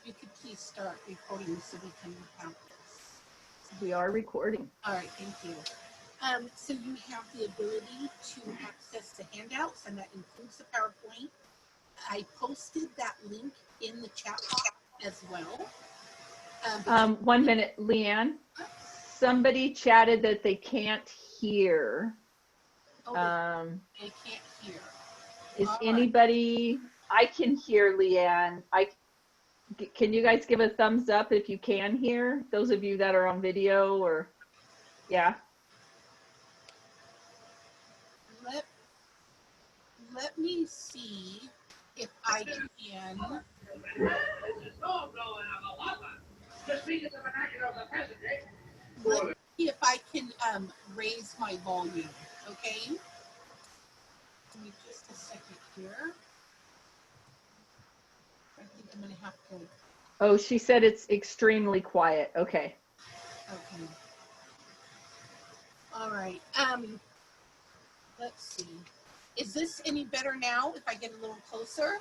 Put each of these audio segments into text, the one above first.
you could please start recording so we can have this. We are recording. All right, thank you. So you have the ability to access the handouts, and that includes the PowerPoint. I posted that link in the chat box as well. 1 minute, Leanne. Somebody chatted that they can't hear. Oh, they can't hear. Is All anybody? Right. I can hear, Leanne. Can you guys give a thumbs up if you can hear? Those of you that are on video, or yeah. Let me see if I can. Let's see if I can raise my volume. Okay. Give me just a second here. I think I'm gonna have to. Oh, she said it's extremely quiet. Okay. Okay. All right. Let's see. Is this any better now if I get a little closer?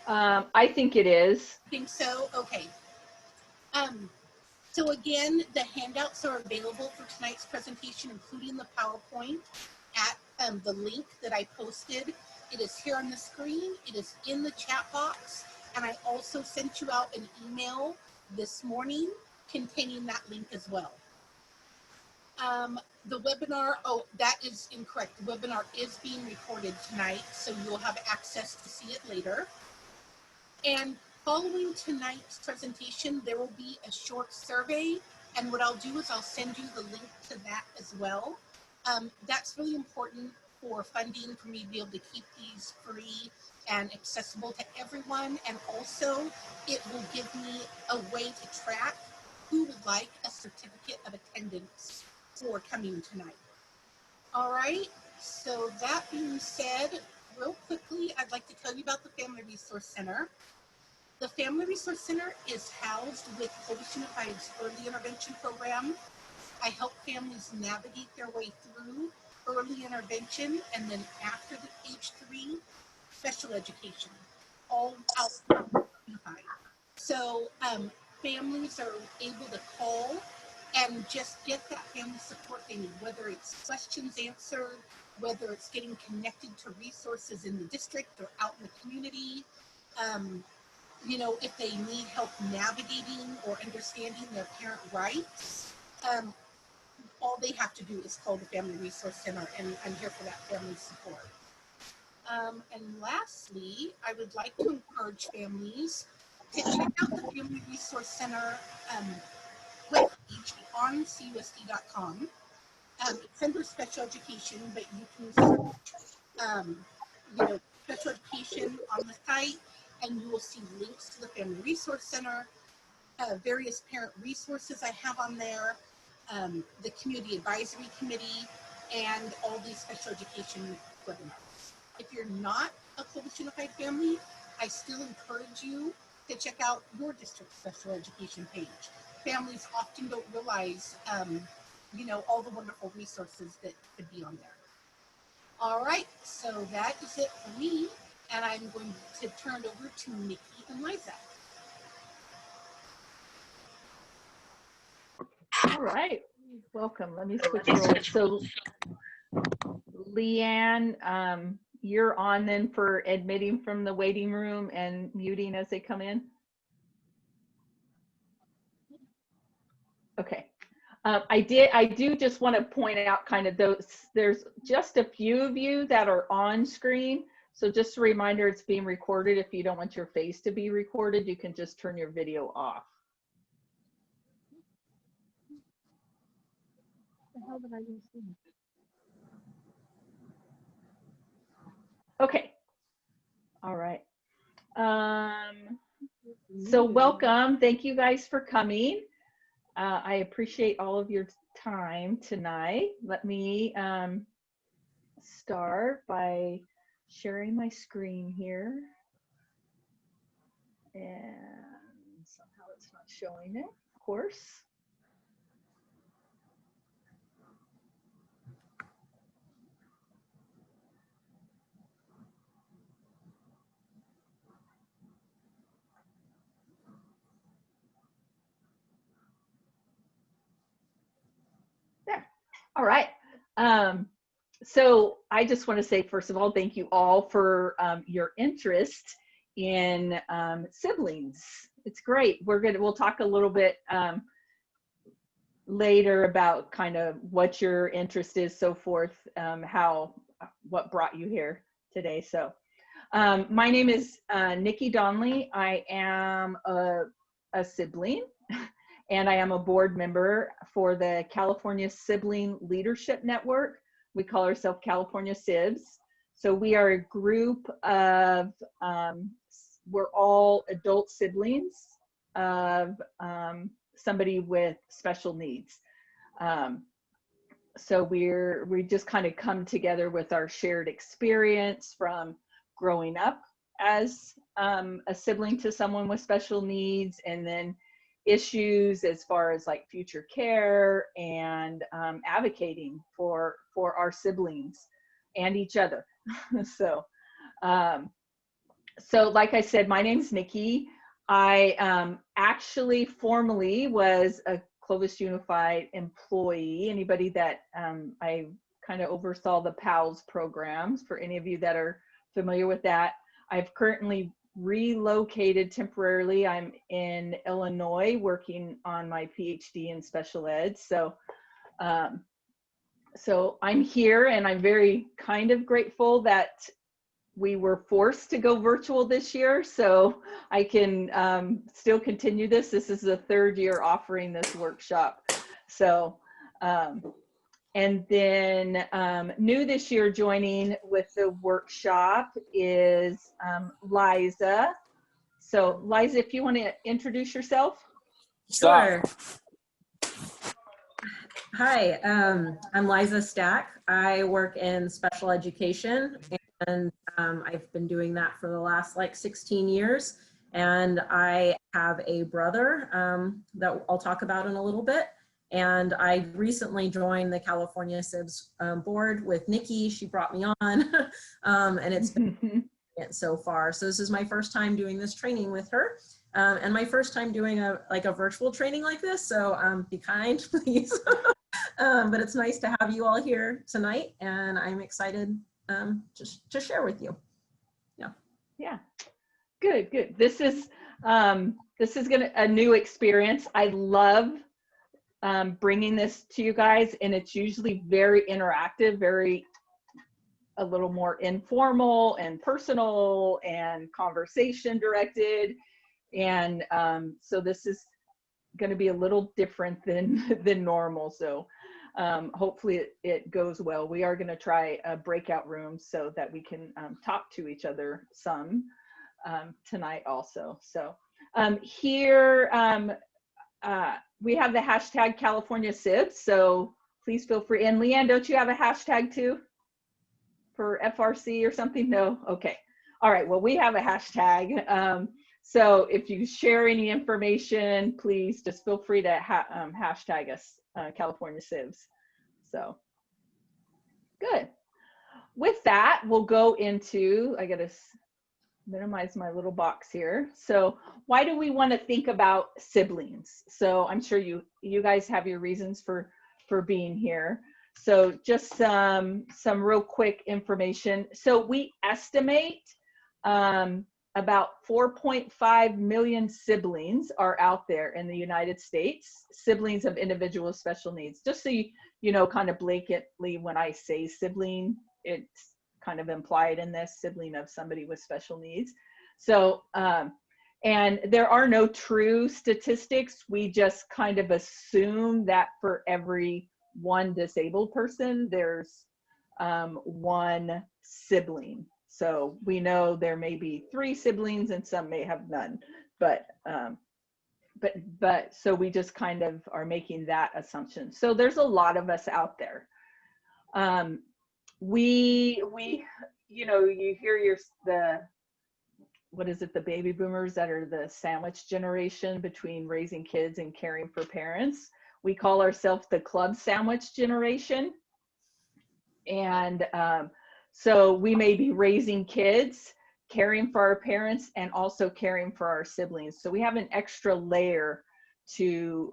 I think it is. Think so? Okay. So again, the handouts are available for tonight's presentation, including the PowerPoint, at the link that I posted. It is here on the screen. It is in the chat box. And I also sent you out an email this morning containing that link as well. The webinar, oh, that is incorrect. The webinar is being recorded tonight, so you'll have access to see it later. And following tonight's presentation, there will be a short survey. And what I'll do is I'll send you the link to that as well. That's really important for funding, for me to be able to keep these free and accessible to everyone. And also, it will give me a way to track who would like a certificate of attendance for coming tonight. All right, so that being said, real quickly, I'd like to tell you about the Family Resource Center. The Family Resource Center is housed with Polish Unified's Early Intervention Program. I help families navigate their way through early intervention and then after the age 3, special education, all out unified. So families are able to call and just get that family support they need, whether it's questions answered, whether it's getting connected to resources in the district or out in the community. You know, if they need help navigating or understanding their parent rights, all they have to do is call the Family Resource Center, and I'm here for that family support. And lastly, I would like to encourage families to check out the Family Resource Center webpage on CUSD.com. It's under special education, but you can search, you know, special education on the site, and you will see links to the Family Resource Center, various parent resources I have on there, the Community Advisory Committee, and all these special education webinars. If you're not a Polish Unified family, I still encourage you to check out your district's special education page. Families often don't realize, you know, all the wonderful resources that could be on there. All right, so that is it for me, and I'm going to turn it over to Nikki and Liza. All right, welcome. Let me switch roles. So, Leanne, you're on then for admitting from the waiting room and muting as they come in. Okay. I do just want to point out kind of those, there's just a few of you that are on screen. So just a reminder, it's being recorded. If you don't want your face to be recorded, you can just turn your video off. What the hell did I just do? Okay. All right. So welcome. Thank you guys for coming. I appreciate all of your time tonight. Let me start by sharing my screen here. And somehow it's not showing it, of course. All right. So I just want to say, first of all, thank you all for your interest in siblings. It's great. We'll talk a little bit later about kind of what your interest is, so forth, what brought you here today. So my name is Nikki Donnelly. I am a sibling, and I am a board member for the California Sibling Leadership Network. We call ourselves California Sibs. So we are a group of, we're all adult siblings of somebody with special needs. So we just kind of come together with our shared experience from growing up as a sibling to someone with special needs, and then issues as far as like future care and advocating for our siblings and each other. So like I said, my name's Nikki. I actually formally was a Clovis Unified employee. Anybody that I kind of oversaw the PALS programs, for any of you that are familiar with that. I've currently relocated temporarily. I'm in Illinois working on my PhD in special ed. So I'm here, and I'm very kind of grateful that we were forced to go virtual this year, so I can still continue this. This is the third year offering this workshop. So, and then new this year joining with the workshop is Liza. So Liza, if you want to introduce yourself. Sure. Hi, I'm Liza Stack. I work in special education, and I've been doing that for the last like 16 years. And I have a brother that I'll talk about in a little bit. And I recently joined the California Sibs board with Nikki. She brought me on, and it's been so far. So this is my first time doing this training with her, and my first time doing a virtual training like this. So be kind, please. But it's nice to have you all here tonight, and I'm excited just to share with you. Yeah, good. This is a new experience. I love bringing this to you guys, and it's usually very interactive, a little more informal and personal and conversation directed. And so this is going to be a little different than normal. So hopefully it goes well. We are going to try a breakout room so that we can talk to each other some tonight also. So here we have the hashtag California Sibs. So please feel free. And Leanne, don't you have a hashtag too for FRC or something? No? Okay. All right. Well, we have a hashtag. So if you share any information, please just feel free to hashtag us, California Sibs. So good. With that, we'll go into, I got to minimize my little box here. So why do we want to think about siblings? So I'm sure you guys have your reasons for being here. So just some real quick information. So we estimate about 4.5 million siblings are out there in the United States, siblings of individuals with special needs. Just so you know, kind of blanketly, when I say sibling, it's kind of implied in this, sibling of somebody with special needs. So, and there are no true statistics. We just kind of assume that for every one disabled person, there's one sibling. So we know there may be 3 siblings and some may have none, but so we just kind of are making that assumption. So there's a lot of us out there. We you know, you hear the baby boomers that are the sandwich generation between raising kids and caring for parents. We call ourselves the club sandwich generation. And so we may be raising kids, caring for our parents, and also caring for our siblings. So we have an extra layer to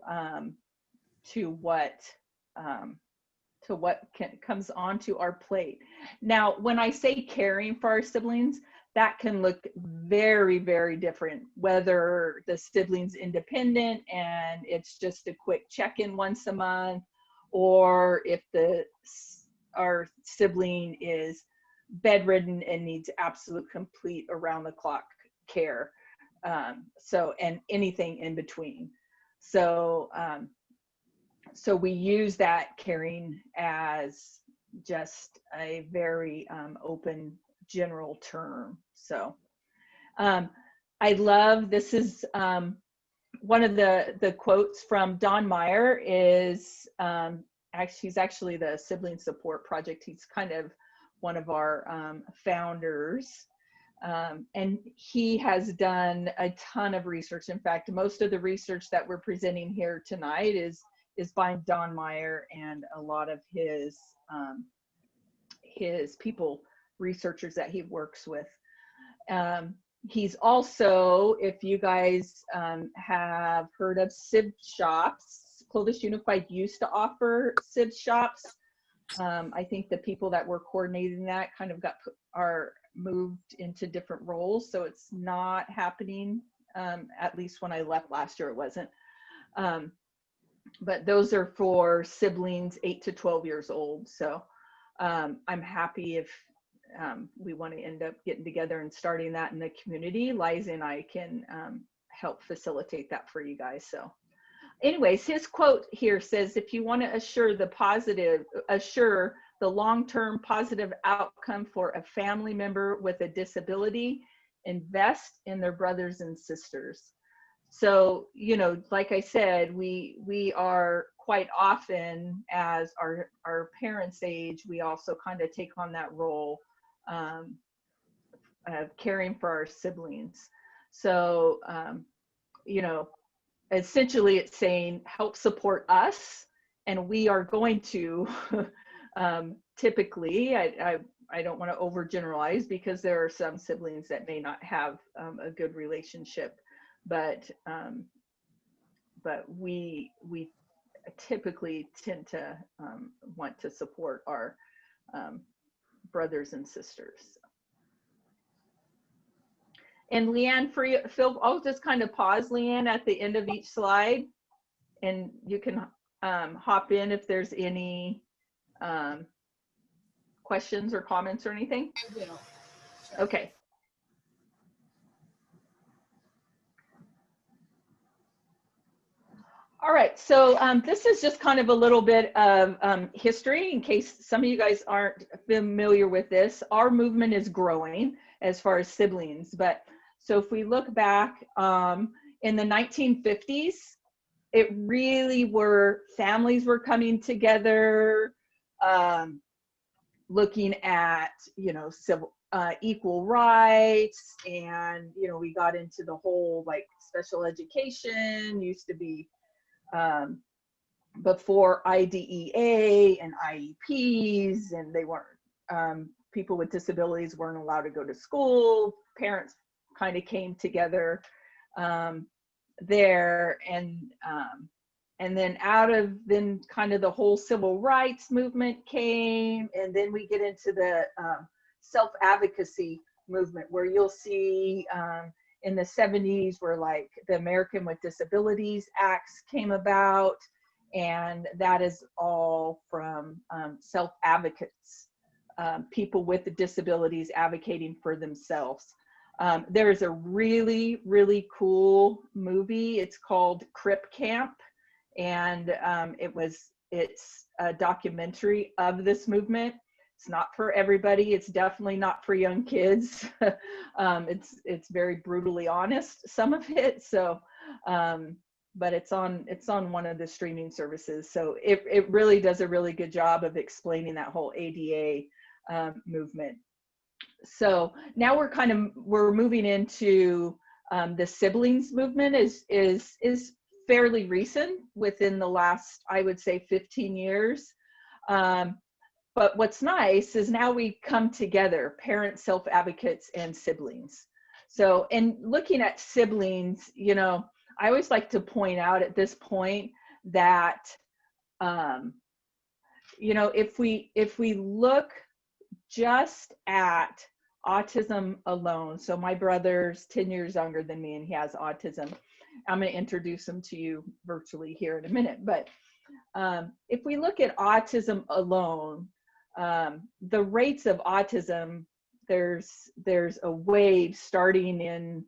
to what comes onto our plate. Now, when I say caring for our siblings, that can look very, very different, whether the sibling's independent and it's just a quick check-in once a month, or if our sibling is bedridden and needs absolute complete around-the-clock care. And anything in between. So we use that caring as just a very open general term. So I love, this is one of the quotes from Don Meyer is, he's actually the Sibling Support Project. He's kind of one of our founders. And he has done a ton of research. In fact, most of the research that we're presenting here tonight is by Don Meyer and a lot of his people, researchers that he works with. He's also, if you guys have heard of Sibs shops, Clovis Unified used to offer Sibs shops. I think the people that were coordinating that kind of are moved into different roles, so it's not happening. At least when I left last year, it wasn't. But those are for siblings 8 to 12 years old. So I'm happy if we want to end up getting together and starting that in the community. Liza and I can help facilitate that for you guys. So anyways, his quote here says, if you want to assure the long-term positive outcome for a family member with a disability, invest in their brothers and sisters. So, you know, like I said, we are quite often, as our parents age, we also kind of take on that role of caring for our siblings. So, you know, essentially it's saying help support us, and we are going to typically, I don't want to overgeneralize because there are some siblings that may not have a good relationship, but we typically tend to want to support our brothers and sisters. And Leanne, Phil, I'll just kind of pause, Leanne, at the end of each slide, and you can hop in if there's any questions or comments or anything. I will. Okay. All right, so this is just kind of a little bit of history in case some of you guys aren't familiar with this. Our movement is growing as far as siblings, but so if we look back in the 1950s, it really were, families were coming together, looking at, you know, equal rights, and, you know, we got into the whole, like, special education used to be before IDEA and IEPs, and they weren't, people with disabilities weren't allowed to go to school. Parents kind of came together there, and then out of then kind of the whole civil rights movement came, and then we get into the self-advocacy movement, where you'll see in the 70s where like the American with Disabilities Acts came about, and that is all from self-advocates, people with the disabilities advocating for themselves. There is a really, really cool movie. It's called Crip Camp, and it's a documentary of this movement. It's not for everybody. It's definitely not for young kids. It's very brutally honest, some of it. So, but it's on one of the streaming services. So it really does a really good job of explaining that whole ADA movement. So now we're moving into the siblings movement is fairly recent, within the last, I would say, 15 years. But what's nice is now we come together, parents, self-advocates, and siblings. So, in looking at siblings, you know, I always like to point out at this point that you know, if we look just at autism alone, so my brother's 10 years younger than me and he has autism. I'm going to introduce him to you virtually here in a minute, but if we look at autism alone, the rates of autism, there's a wave starting in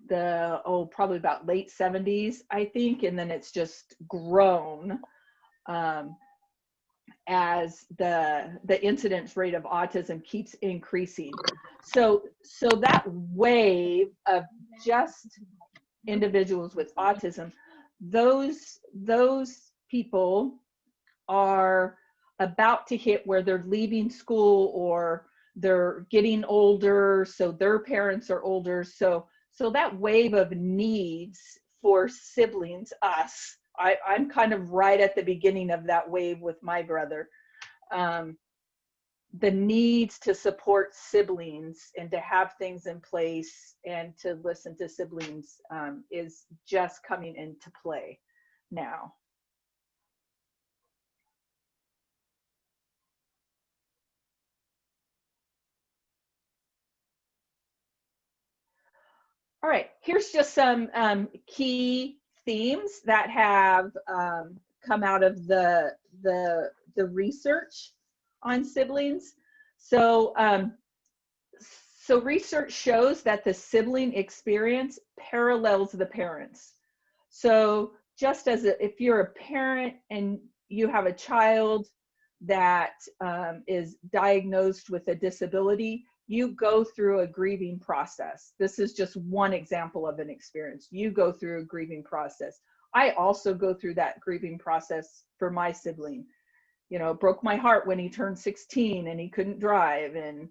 the, probably about late 70s, I think, and then it's just grown as the incidence rate of autism keeps increasing. So that wave of just individuals with autism, those people are about to hit where they're leaving school or they're getting older, so their parents are older. So that wave of needs for siblings, us, I'm kind of right at the beginning of that wave with my brother. The needs to support siblings and to have things in place and to listen to siblings is just coming into play now. All right, here's just some key themes that have come out of the research on siblings. So research shows that the sibling experience parallels the parents. So just as if you're a parent and you have a child that is diagnosed with a disability, you go through a grieving process. This is just one example of an experience. You go through a grieving process. I also go through that grieving process for my sibling. You know, it broke my heart when he turned 16 and he couldn't drive, and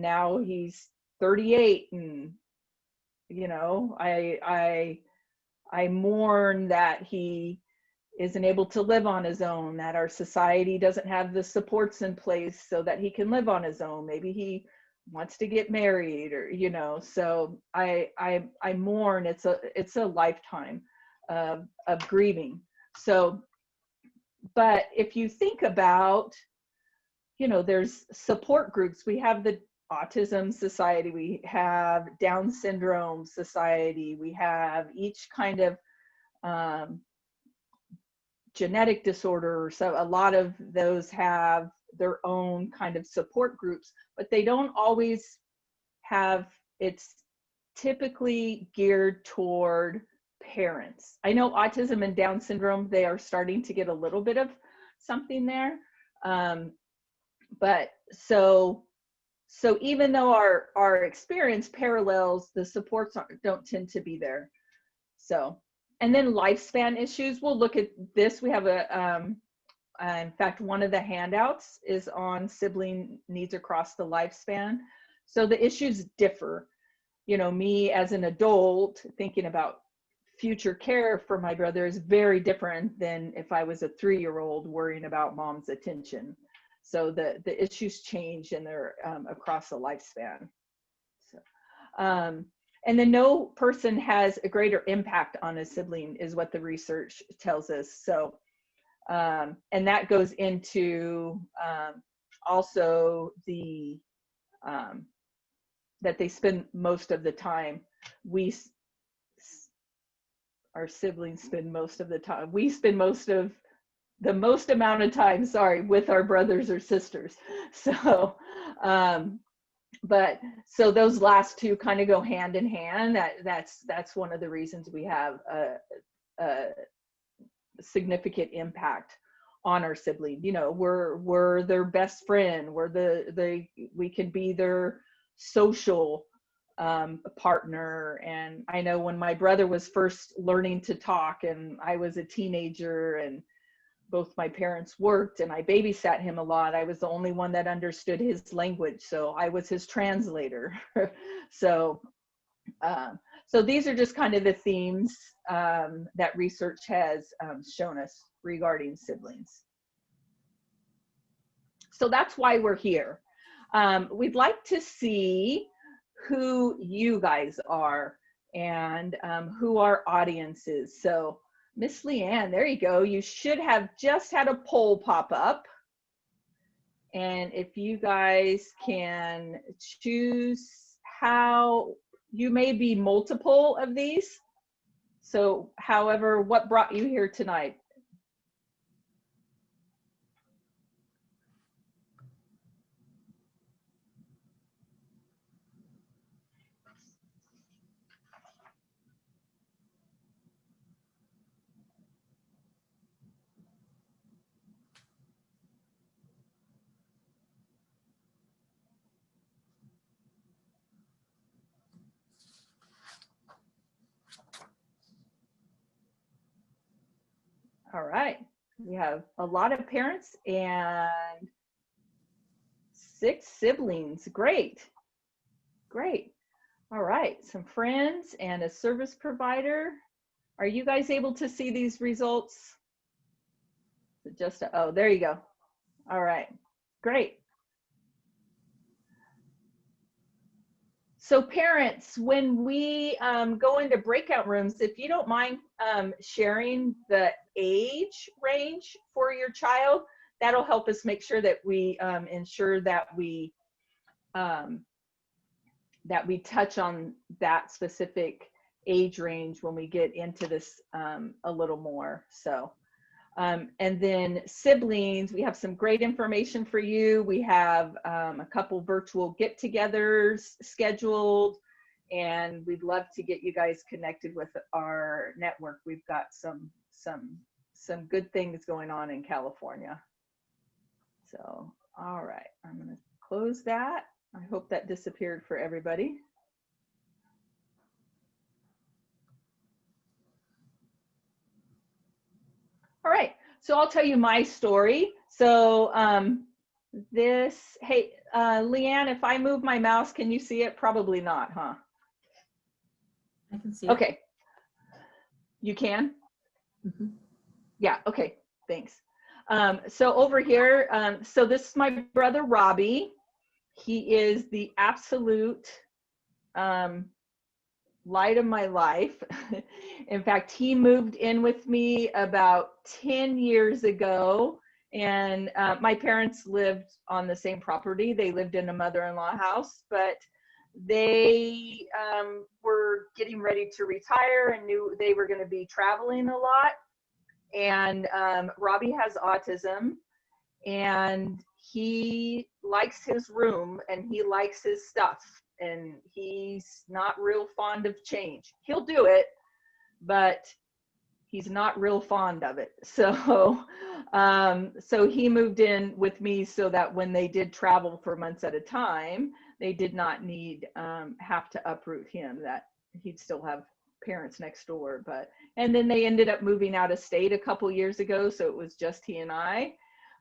now he's 38, and you know, I mourn that he isn't able to live on his own, that our society doesn't have the supports in place so that he can live on his own. Maybe he wants to get married, or you know, so I mourn. It's a lifetime of grieving. So, but if you think about, you know, there's support groups. We have the Autism Society, we have Down Syndrome Society, we have each kind of genetic disorder. So a lot of those have their own kind of support groups, but they don't always have, it's typically geared toward parents. I know autism and Down syndrome, they are starting to get a little bit of something there. But so even though our experience parallels, the supports don't tend to be there. So, and then lifespan issues, we'll look at this. We have in fact, one of the handouts is on sibling needs across the lifespan. So the issues differ. You know, me as an adult thinking about future care for my brother is very different than if I was a 3-year-old worrying about mom's attention. So the issues change and they're across the lifespan. So, and then no person has a greater impact on a sibling is what the research tells us. So, and that goes into also the, that they spend most of the time. Our siblings spend most of the time. We spend the most amount of time, with our brothers or sisters. So, but so those last two kind of go hand in hand. That's one of the reasons we have a significant impact on our sibling. You know, we're their best friend. We can be their social partner. And I know when my brother was first learning to talk and I was a teenager and both my parents worked and I babysat him a lot, I was the only one that understood his language. So I was his translator. So these are just kind of the themes that research has shown us regarding siblings. So that's why we're here. We'd like to see who you guys are and who our audience is. So Miss Leanne, there you go. You should have just had a poll pop up. And if you guys can choose how, you may be multiple of these. So however, what brought you here tonight? All right, we have a lot of parents and 6 siblings. Great, great. All right, some friends and a service provider. Are you guys able to see these results? Just, oh, there you go. All right, great. So parents, when we go into breakout rooms, if you don't mind sharing the age range for your child, that'll help us make sure that we ensure that we touch on that specific age range when we get into this a little more. So, and then siblings, we have some great information for you. We have a couple virtual get-togethers scheduled, and we'd love to get you guys connected with our network. We've got some good things going on in California. So, all right, I'm gonna close that. I hope that disappeared for everybody. All right, so I'll tell you my story. So hey, Leanne, if I move my mouse, can you see it? Probably not, huh? I can see it. Okay. You can? Mm-hmm. Yeah, okay, thanks. So over here, so this is my brother, Robbie. He is the absolute light of my life. In fact, he moved in with me about 10 years ago, and my parents lived on the same property. They lived in a mother-in-law house, but they were getting ready to retire and knew they were going to be traveling a lot. And Robbie has autism, and he likes his room and he likes his stuff, and he's not real fond of change. He'll do it, but he's not real fond of it. So so he moved in with me so that when they did travel for months at a time, they did not need have to uproot him, that he'd still have parents next door. But and then they ended up moving out of state a couple years ago, so it was just he and I.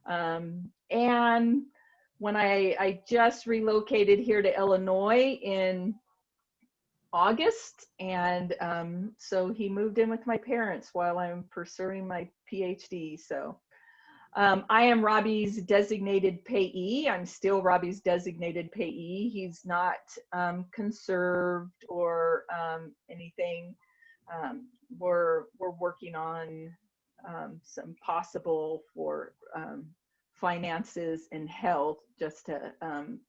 And when I just relocated here to Illinois in August, and so he moved in with my parents while I'm pursuing my PhD. So I am Robbie's designated payee. I'm still Robbie's designated payee. He's not conserved or anything. We're working on some possible for finances and health, just to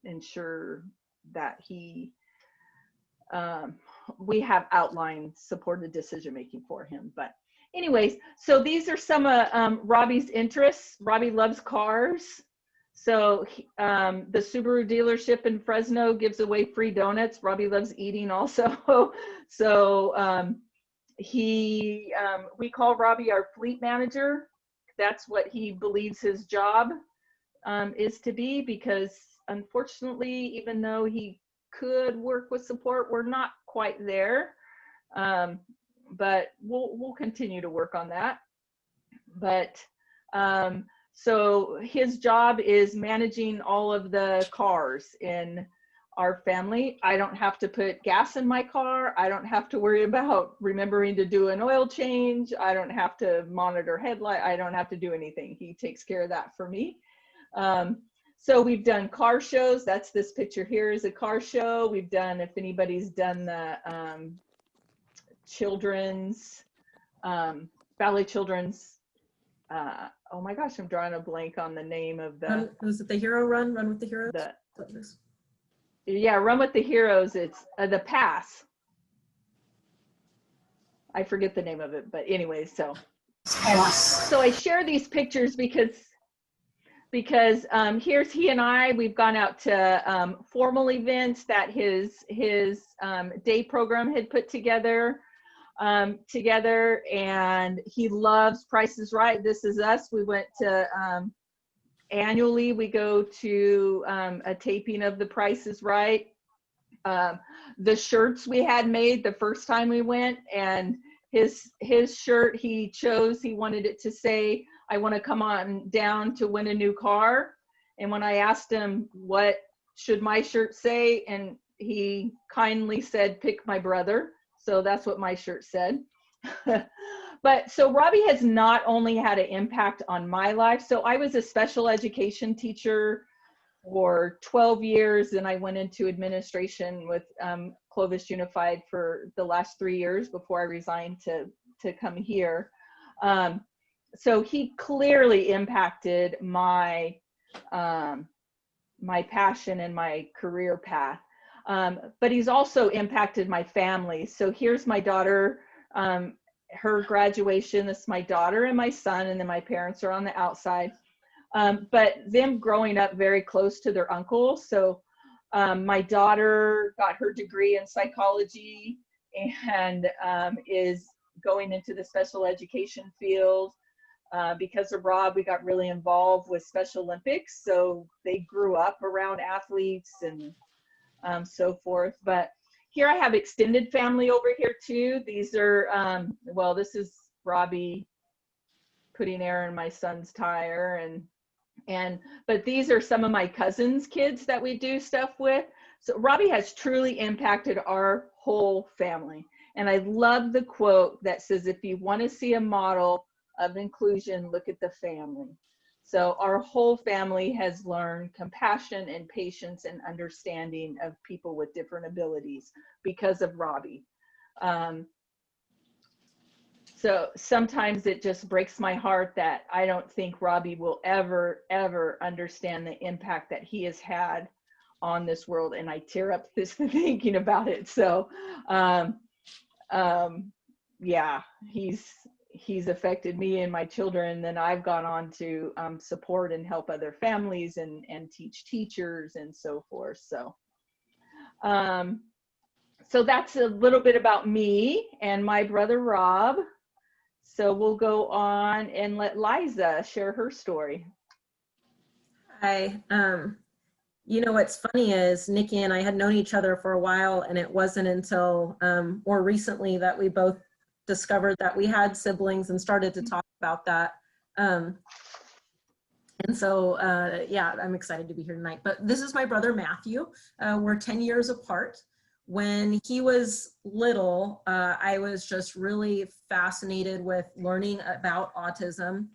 ensure that he we have outlined supported decision making for him. But anyways, so these are some of Robbie's interests. Robbie loves cars. So the Subaru dealership in Fresno gives away free donuts. Robbie loves eating also. So we call Robbie our fleet manager. That's what he believes his job is to be, because unfortunately, even though he could work with support, we're not quite there. But we'll continue to work on that. But so his job is managing all of the cars in our family. I don't have to put gas in my car. I don't have to worry about remembering to do an oil change. I don't have to monitor headlight. I don't have to do anything. He takes care of that for me. So we've done car shows. That's this picture here is a car show. We've done, if anybody's done the children's, ballet children's oh my gosh, I'm drawing a blank on the name of the, Was it the hero run? Run with the heroes? yeah, Run with the Heroes. It's the Pass. I forget the name of it, but anyway, so I share these pictures because here's he and I. We've gone out to formal events that his day program had put together, and he loves Price is Right. This is us. We went to annually. We go to a taping of The Price is Right. The shirts we had made the first time we went, and his shirt he chose, he wanted it to say, I want to come on down to win a new car. And when I asked him what should my shirt say, and he kindly said, pick my brother. So that's what my shirt said. But so Robbie has not only had an impact on my life. So I was a special education teacher for 12 years, and I went into administration with Clovis Unified for the last 3 years before I resigned to come here. So he clearly impacted my my passion and my career path. But he's also impacted my family. So here's my daughter, her graduation. This is my daughter and my son, and then my parents are on the outside. But them growing up very close to their uncle. So my daughter got her degree in psychology and is going into the special education field. Because of Rob, we got really involved with Special Olympics. So they grew up around athletes and so forth. But here I have extended family over here too. These are, well, this is Robbie putting air in my son's tire, but these are some of my cousins' kids that we do stuff with. So Robbie has truly impacted our whole family. And I love the quote that says, if you want to see a model of inclusion, look at the family. So our whole family has learned compassion and patience and understanding of people with different abilities because of Robbie. So sometimes it just breaks my heart that I don't think Robbie will ever understand the impact that he has had on this world. And I tear up just thinking about it. So yeah, he's affected me and my children. And then I've gone on to support and help other families and teach teachers and so forth. So so that's a little bit about me and my brother Rob. So we'll go on and let Liza share her story. Hi. You know, what's funny is Nikki and I had known each other for a while, and it wasn't until more recently that we both discovered that we had siblings and started to talk about that. And so, yeah, I'm excited to be here tonight. But this is my brother, Matthew. We're 10 years apart. When he was little, I was just really fascinated with learning about autism.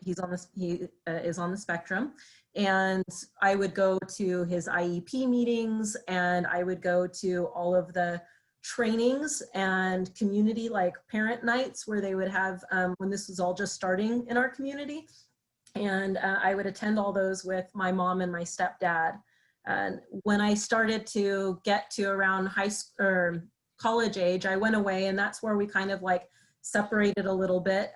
He is on the spectrum, and I would go to his IEP meetings, and I would go to all of the trainings and community like parent nights where they would have when this was all just starting in our community, and I would attend all those with my mom and my stepdad. And when I started to get to around high school or college age, I went away, and that's where we kind of like separated a little bit.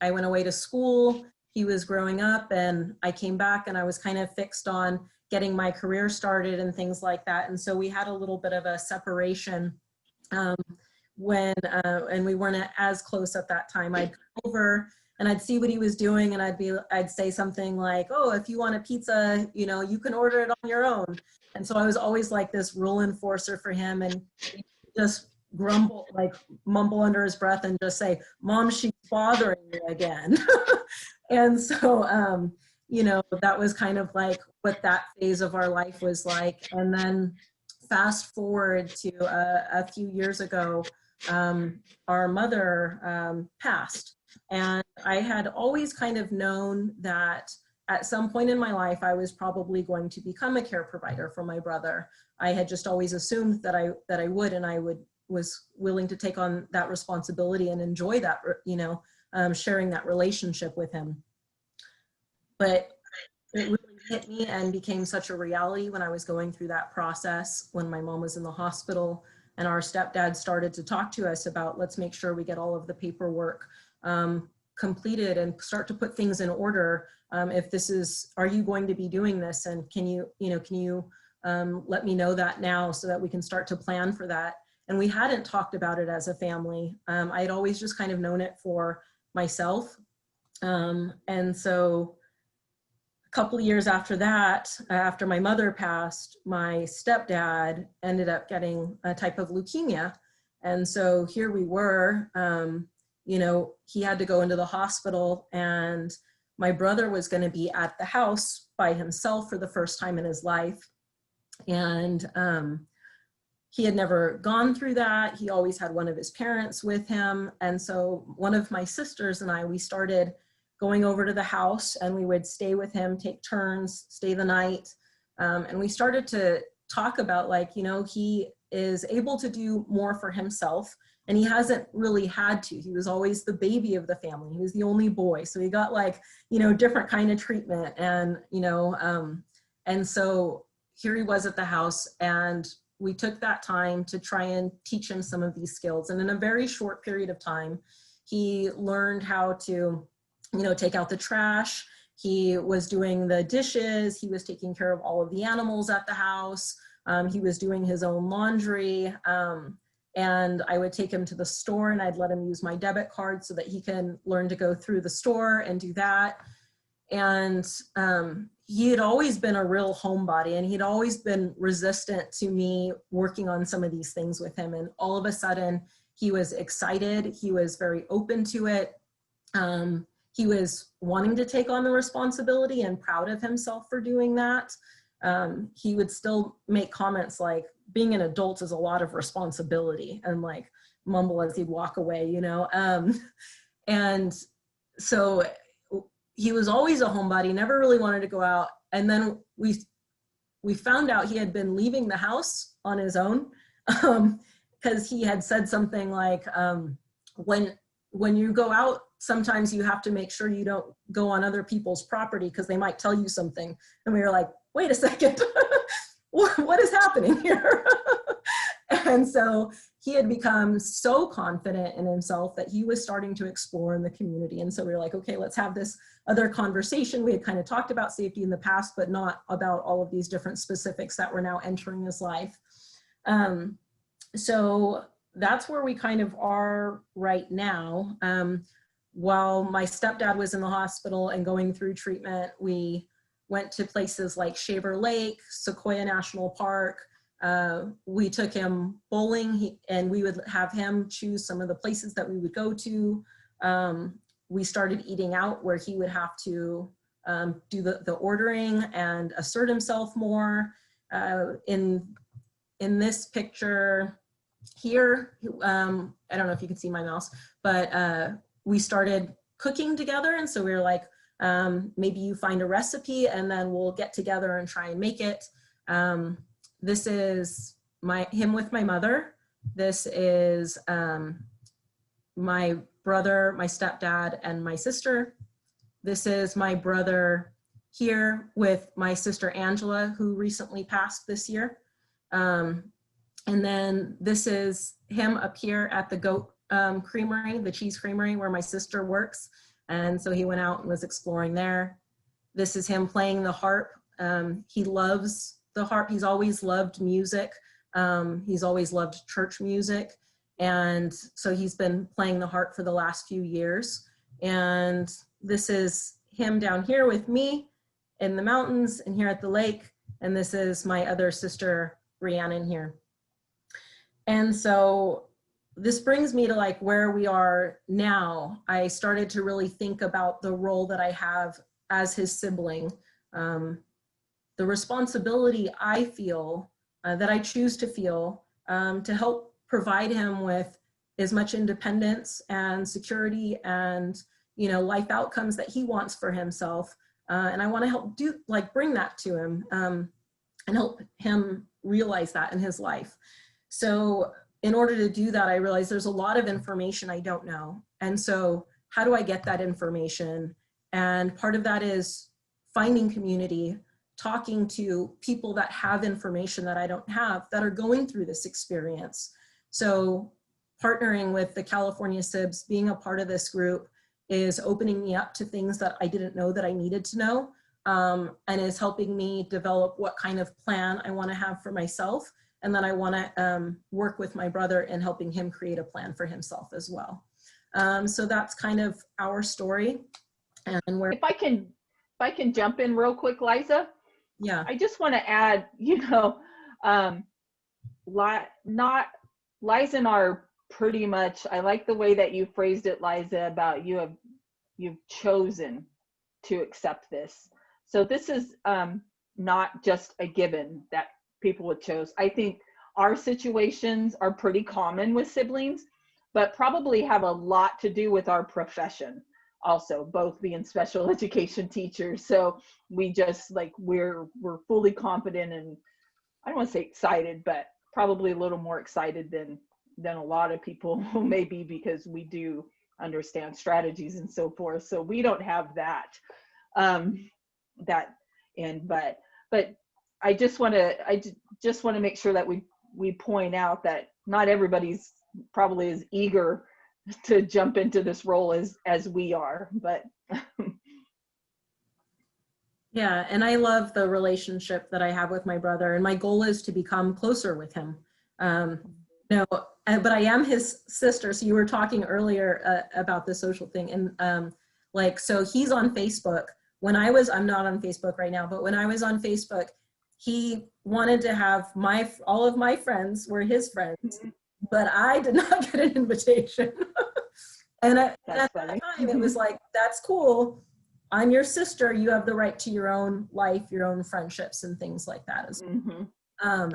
I went away to school, he was growing up, and I came back, and I was kind of fixed on getting my career started and things like that. And so we had a little bit of a separation and we weren't as close at that time. I'd come over and I'd see what he was doing, and I'd say something like, oh, if you want a pizza, you know, you can order it on your own. And so I was always like this rule enforcer for him, and he'd just mumble under his breath and just say, Mom, she's bothering me again. And so, you know, that was kind of like what that phase of our life was like. And then fast forward to a few years ago, our mother passed. And I had always kind of known that at some point in my life, I was probably going to become a care provider for my brother. I had just always assumed that I would, and was willing to take on that responsibility and enjoy that, you know, sharing that relationship with him. But it really hit me and became such a reality when I was going through that process, when my mom was in the hospital and our stepdad started to talk to us about, let's make sure we get all of the paperwork completed and start to put things in order. If this is, are you going to be doing this? And can you let me know that now so that we can start to plan for that? And we hadn't talked about it as a family. I had always just kind of known it for myself. And so a couple of years after that, after my mother passed, my stepdad ended up getting a type of leukemia. And so here we were, he had to go into the hospital, and my brother was going to be at the house by himself for the first time in his life. And he had never gone through that. He always had one of his parents with him. And so one of my sisters and I, we started going over to the house, and we would stay with him, take turns, stay the night. And we started to talk about, like, he is able to do more for himself, and he hasn't really had to. He was always the baby of the family. He was the only boy. So he got, like, different kind of treatment. And, and so here he was at the house, and we took that time to try and teach him some of these skills. And in a very short period of time, he learned how to, take out the trash. He was doing the dishes. He was taking care of all of the animals at the house. He was doing his own laundry. And I would take him to the store, and I'd let him use my debit card so that he can learn to go through the store and do that. And he had always been a real homebody, and he'd always been resistant to me working on some of these things with him. And all of a sudden, he was excited. He was very open to it. He was wanting to take on the responsibility and proud of himself for doing that. He would still make comments like, being an adult is a lot of responsibility, and like mumble as he'd walk away, and so he was always a homebody, never really wanted to go out. And then we found out he had been leaving the house on his own, because he had said something like, when you go out, sometimes you have to make sure you don't go on other people's property because they might tell you something. And we were like, wait a second, what is happening here? And so he had become so confident in himself that he was starting to explore in the community. And so we were like, okay, let's have this other conversation. We had kind of talked about safety in the past, but not about all of these different specifics that were now entering his life. So that's where we kind of are right now. While my stepdad was in the hospital and going through treatment, we went to places like Shaver Lake, Sequoia National Park. We took him bowling, and we would have him choose some of the places that we would go to. We started eating out, where he would have to do the ordering and assert himself more. In this picture here, I don't know if you can see my mouse, but we started cooking together. And so we were like, maybe you find a recipe and then we'll get together and try and make it. This is him with my mother. This is my brother, my stepdad, and my sister. This is my brother here with my sister Angela, who recently passed this year. And then this is him up here at the goat creamery, the cheese creamery, where my sister works. And so he went out and was exploring there. This is him playing the harp. He loves the harp. He's always loved music. He's always loved church music. And so he's been playing the harp for the last few years. And this is him down here with me in the mountains and here at the lake. And this is my other sister, Rhiannon, here. And so this brings me to like where we are now. I started to really think about the role that I have as his sibling, the responsibility I feel, that I choose to feel, to help provide him with as much independence and security and, life outcomes that he wants for himself. And I want to help bring that to him and help him realize that in his life. So in order to do that, I realized there's a lot of information I don't know. And so how do I get that information? And part of that is finding community, talking to people that have information that I don't have, that are going through this experience. So partnering with the California Sibs, being a part of this group, is opening me up to things that I didn't know that I needed to know, and is helping me develop what kind of plan I want to have for myself, and then I want to work with my brother in helping him create a plan for himself as well. So that's kind of our story. And where, If I can jump in real quick, Liza, yeah, I just want to add, Liza and I are pretty much, I like the way that you phrased it, Liza, about you've chosen to accept this. So this is not just a given that people would chose. I think our situations are pretty common with siblings, but probably have a lot to do with our profession also, both being special education teachers. So we just we're fully confident, and I don't want to say excited, but probably a little more excited than a lot of people who may be, because we do understand strategies and so forth. So we don't have that but I just want to make sure that we point out that not everybody's probably as eager to jump into this role as we are, but yeah, and I love the relationship that I have with my brother, and my goal is to become closer with him. But I am his sister. So you were talking earlier about the social thing, and so he's on Facebook. I'm not on Facebook right now, but when I was on Facebook, he wanted to have all of my friends were his friends, but I did not get an invitation. And at that time, it was like, that's cool. I'm your sister. You have the right to your own life, your own friendships, and things like that as well.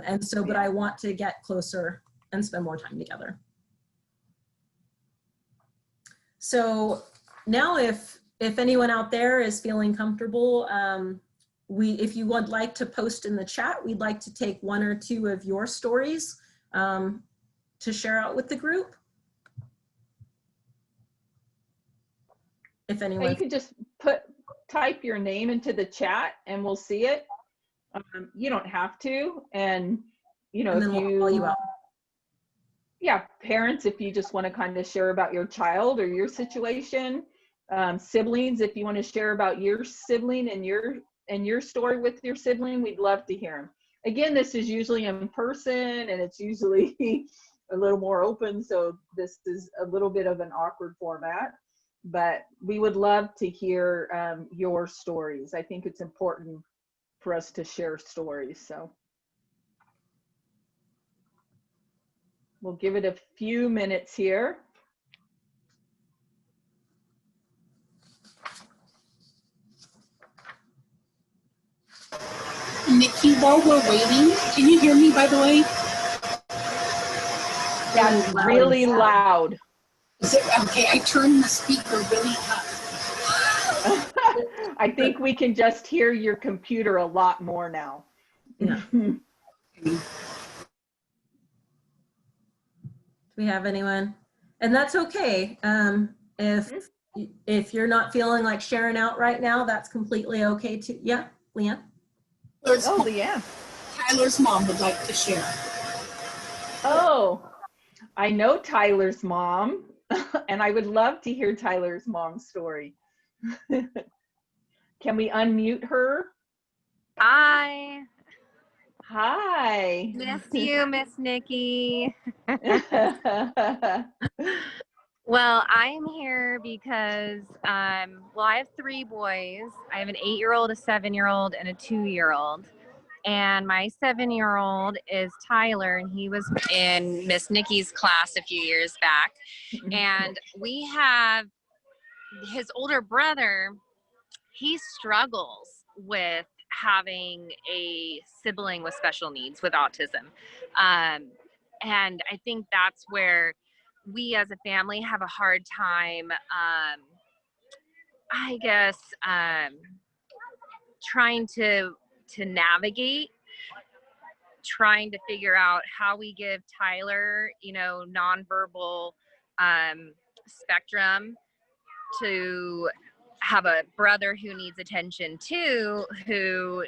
And so, but I want to get closer and spend more time together. So now, if anyone out there is feeling comfortable, if you would like to post in the chat, we'd like to take 1 or 2 of your stories to share out with the group. If anyone, you can just type your name into the chat and we'll see it. You don't have to, and and then we'll call you out. Yeah, parents, if you just want to kind of share about your child or your situation, siblings, if you want to share about your sibling and your story with your sibling, we'd love to hear them. Again, this is usually in person, and it's usually a little more open, so this is a little bit of an awkward format, but we would love to hear your stories. I think it's important for us to share stories, so we'll give it a few minutes here. Nikki, while we're waiting, can you hear me, by the way? That's really loud. Is it okay? I turned the speaker really up. I think we can just hear your computer a lot more now. Yeah. Do we have anyone? And that's okay. If you're not feeling like sharing out right now, that's completely okay too. Yeah, Leanne? Leanne. Tyler's mom would like to share. Oh, I know Tyler's mom, and I would love to hear Tyler's mom's story. Can we unmute her? Hi. Hi. Miss you, Miss Nikki. Well, I'm here because, I have 3 boys. I have an 8-year-old, a 7-year-old, and a 2-year-old. And my 7-year-old is Tyler, and he was in Miss Nikki's class a few years back. And we have his older brother. He struggles with having a sibling with special needs with autism. And I think that's where we as a family have a hard time, trying to navigate, trying to figure out how we give Tyler, nonverbal spectrum to have a brother who needs attention too, who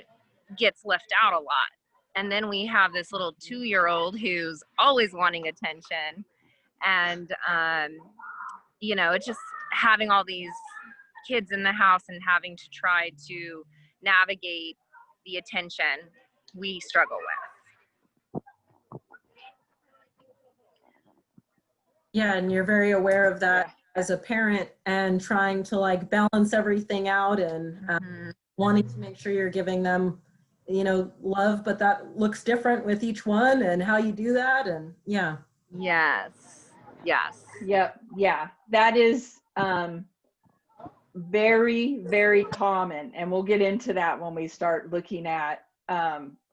gets left out a lot. And then we have this little 2-year-old who's always wanting attention. And, you know, it's just having all these kids in the house and having to try to navigate the attention we struggle with. Yeah, and you're very aware of that as a parent and trying to like balance everything out and wanting to make sure you're giving them, you know, love, but that looks different with each one and how you do that. And yeah. Yes. Yep. Yeah. That is very, very common. And we'll get into that when we start looking at,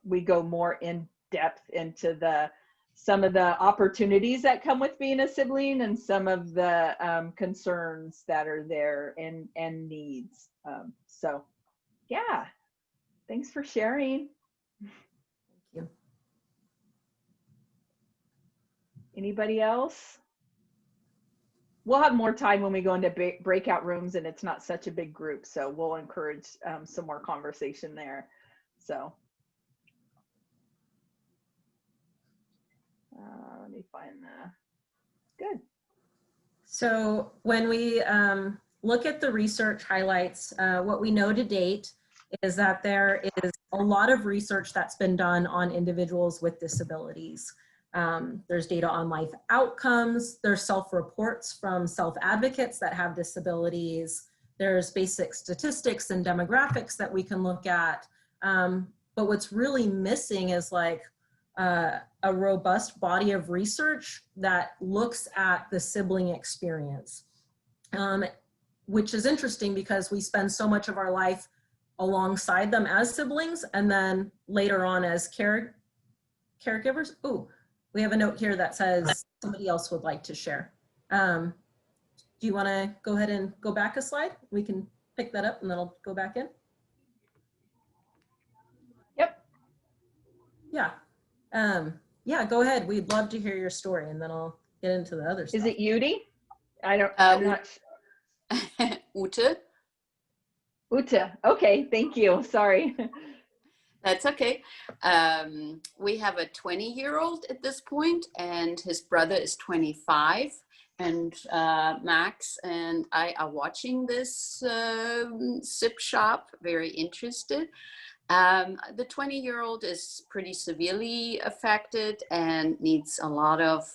we go more in depth into some of the opportunities that come with being a sibling and some of the concerns that are there and needs. So yeah, thanks for sharing. Thank you. Anybody else? We'll have more time when we go into breakout rooms and it's not such a big group. So we'll encourage some more conversation there. So let me find good. So when we look at the research highlights, what we know to date is that there is a lot of research that's been done on individuals with disabilities. There's data on life outcomes, there's self-reports from self-advocates that have disabilities, there's basic statistics and demographics that we can look at. But what's really missing is like a robust body of research that looks at the sibling experience, which is interesting because we spend so much of our life alongside them as siblings and then later on as caregivers. Ooh, we have a note here that says somebody else would like to share. Do you want to go ahead and go back a slide? We can pick that up and then I'll go back in. Yep. Yeah. Yeah, go ahead. We'd love to hear your story and then I'll get into the other stuff. Is it Yudi? I'm not Ute. Ute. Okay, thank you. Sorry. That's okay. We have a 20-year-old at this point, and his brother is 25. And Max and I are watching this SIP shop, very interested. The 20-year-old is pretty severely affected and needs a lot of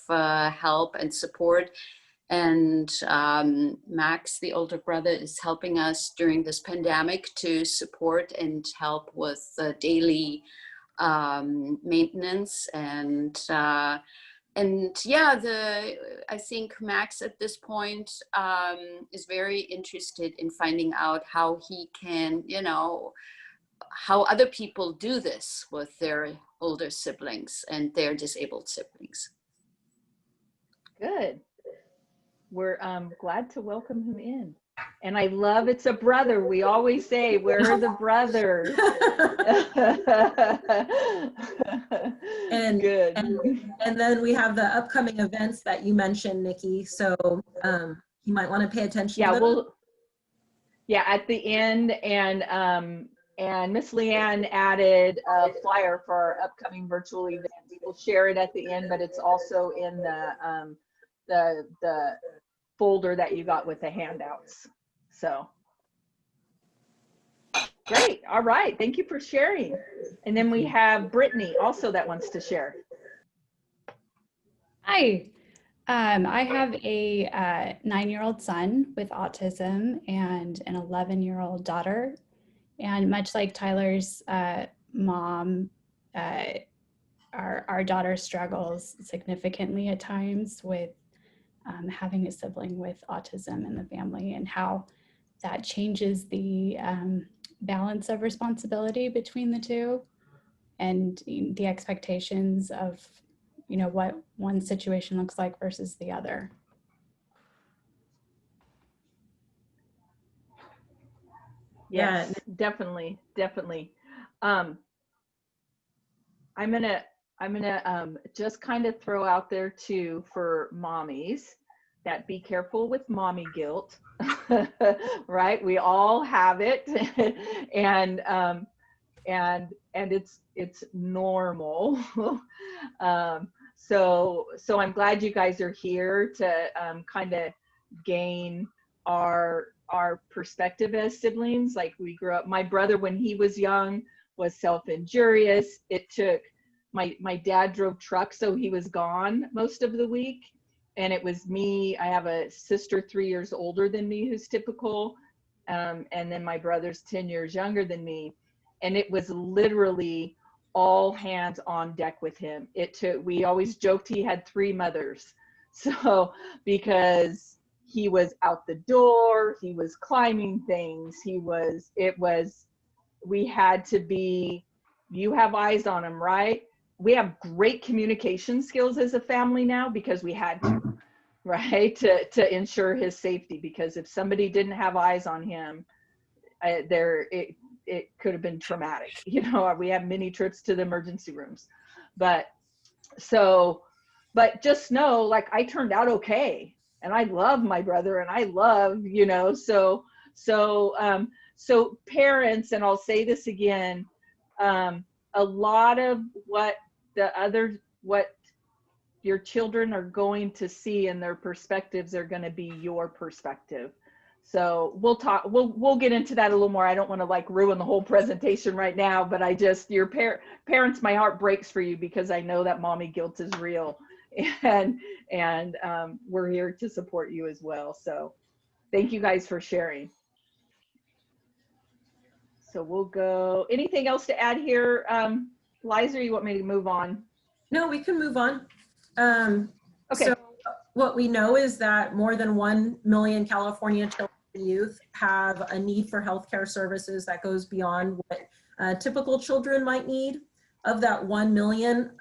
help and support. And Max, the older brother, is helping us during this pandemic to support and help with daily maintenance. And yeah, I think Max at this point is very interested in finding out how he can, you know, how other people do this with their older siblings and their disabled siblings. Good. We're glad to welcome him in. And I love it's a brother. We always say, where are the brothers? And good. And then we have the upcoming events that you mentioned, Nikki. So you might want to pay attention to those. At the end, and Miss Leanne added a flyer for our upcoming virtual event. We will share it at the end, but it's also in the folder that you got with the handouts. So great. All right. Thank you for sharing. And then we have Brittany also that wants to share. Hi. I have a 9-year-old son with autism and an 11-year-old daughter. And much like Tyler's mom, our daughter struggles significantly at times with having a sibling with autism in the family and how that changes the balance of responsibility between the two and the expectations of, you know, what one situation looks like versus the other. Yes, definitely. I'm gonna just kind of throw out there too for mommies. that be careful with mommy guilt, right? We all have it, and it's normal. So I'm glad you guys are here to kind of gain our perspective as siblings. Like, we grew up, my brother when he was young was self-injurious. It took, my dad drove trucks, so he was gone most of the week, and it was me. I have a sister 3 years older than me who's typical, and then my brother's 10 years younger than me, and it was literally all hands on deck with him. It took, we always joked he had 3 mothers. So because he was out the door, he was climbing things, we had to be, you have eyes on him, right? We have great communication skills as a family now because we had to, right? To ensure his safety, because if somebody didn't have eyes on him, it could have been traumatic. You know, we have many trips to the emergency rooms. But just know, like, I turned out okay, and I love my brother, and I love, you know, so parents, and I'll say this again, a lot of what your children are going to see in their perspectives are going to be your perspective. So we'll get into that a little more. I don't want to like ruin the whole presentation right now, but I just, your parents, my heart breaks for you, because I know that mommy guilt is real, and we're here to support you as well. So thank you guys for sharing. So we'll go, anything else to add here? Liza, you want me to move on? No, we can move on. Okay. So what we know is that more than 1 million California children and youth have a need for healthcare services that goes beyond what typical children might need. Of that 1 million,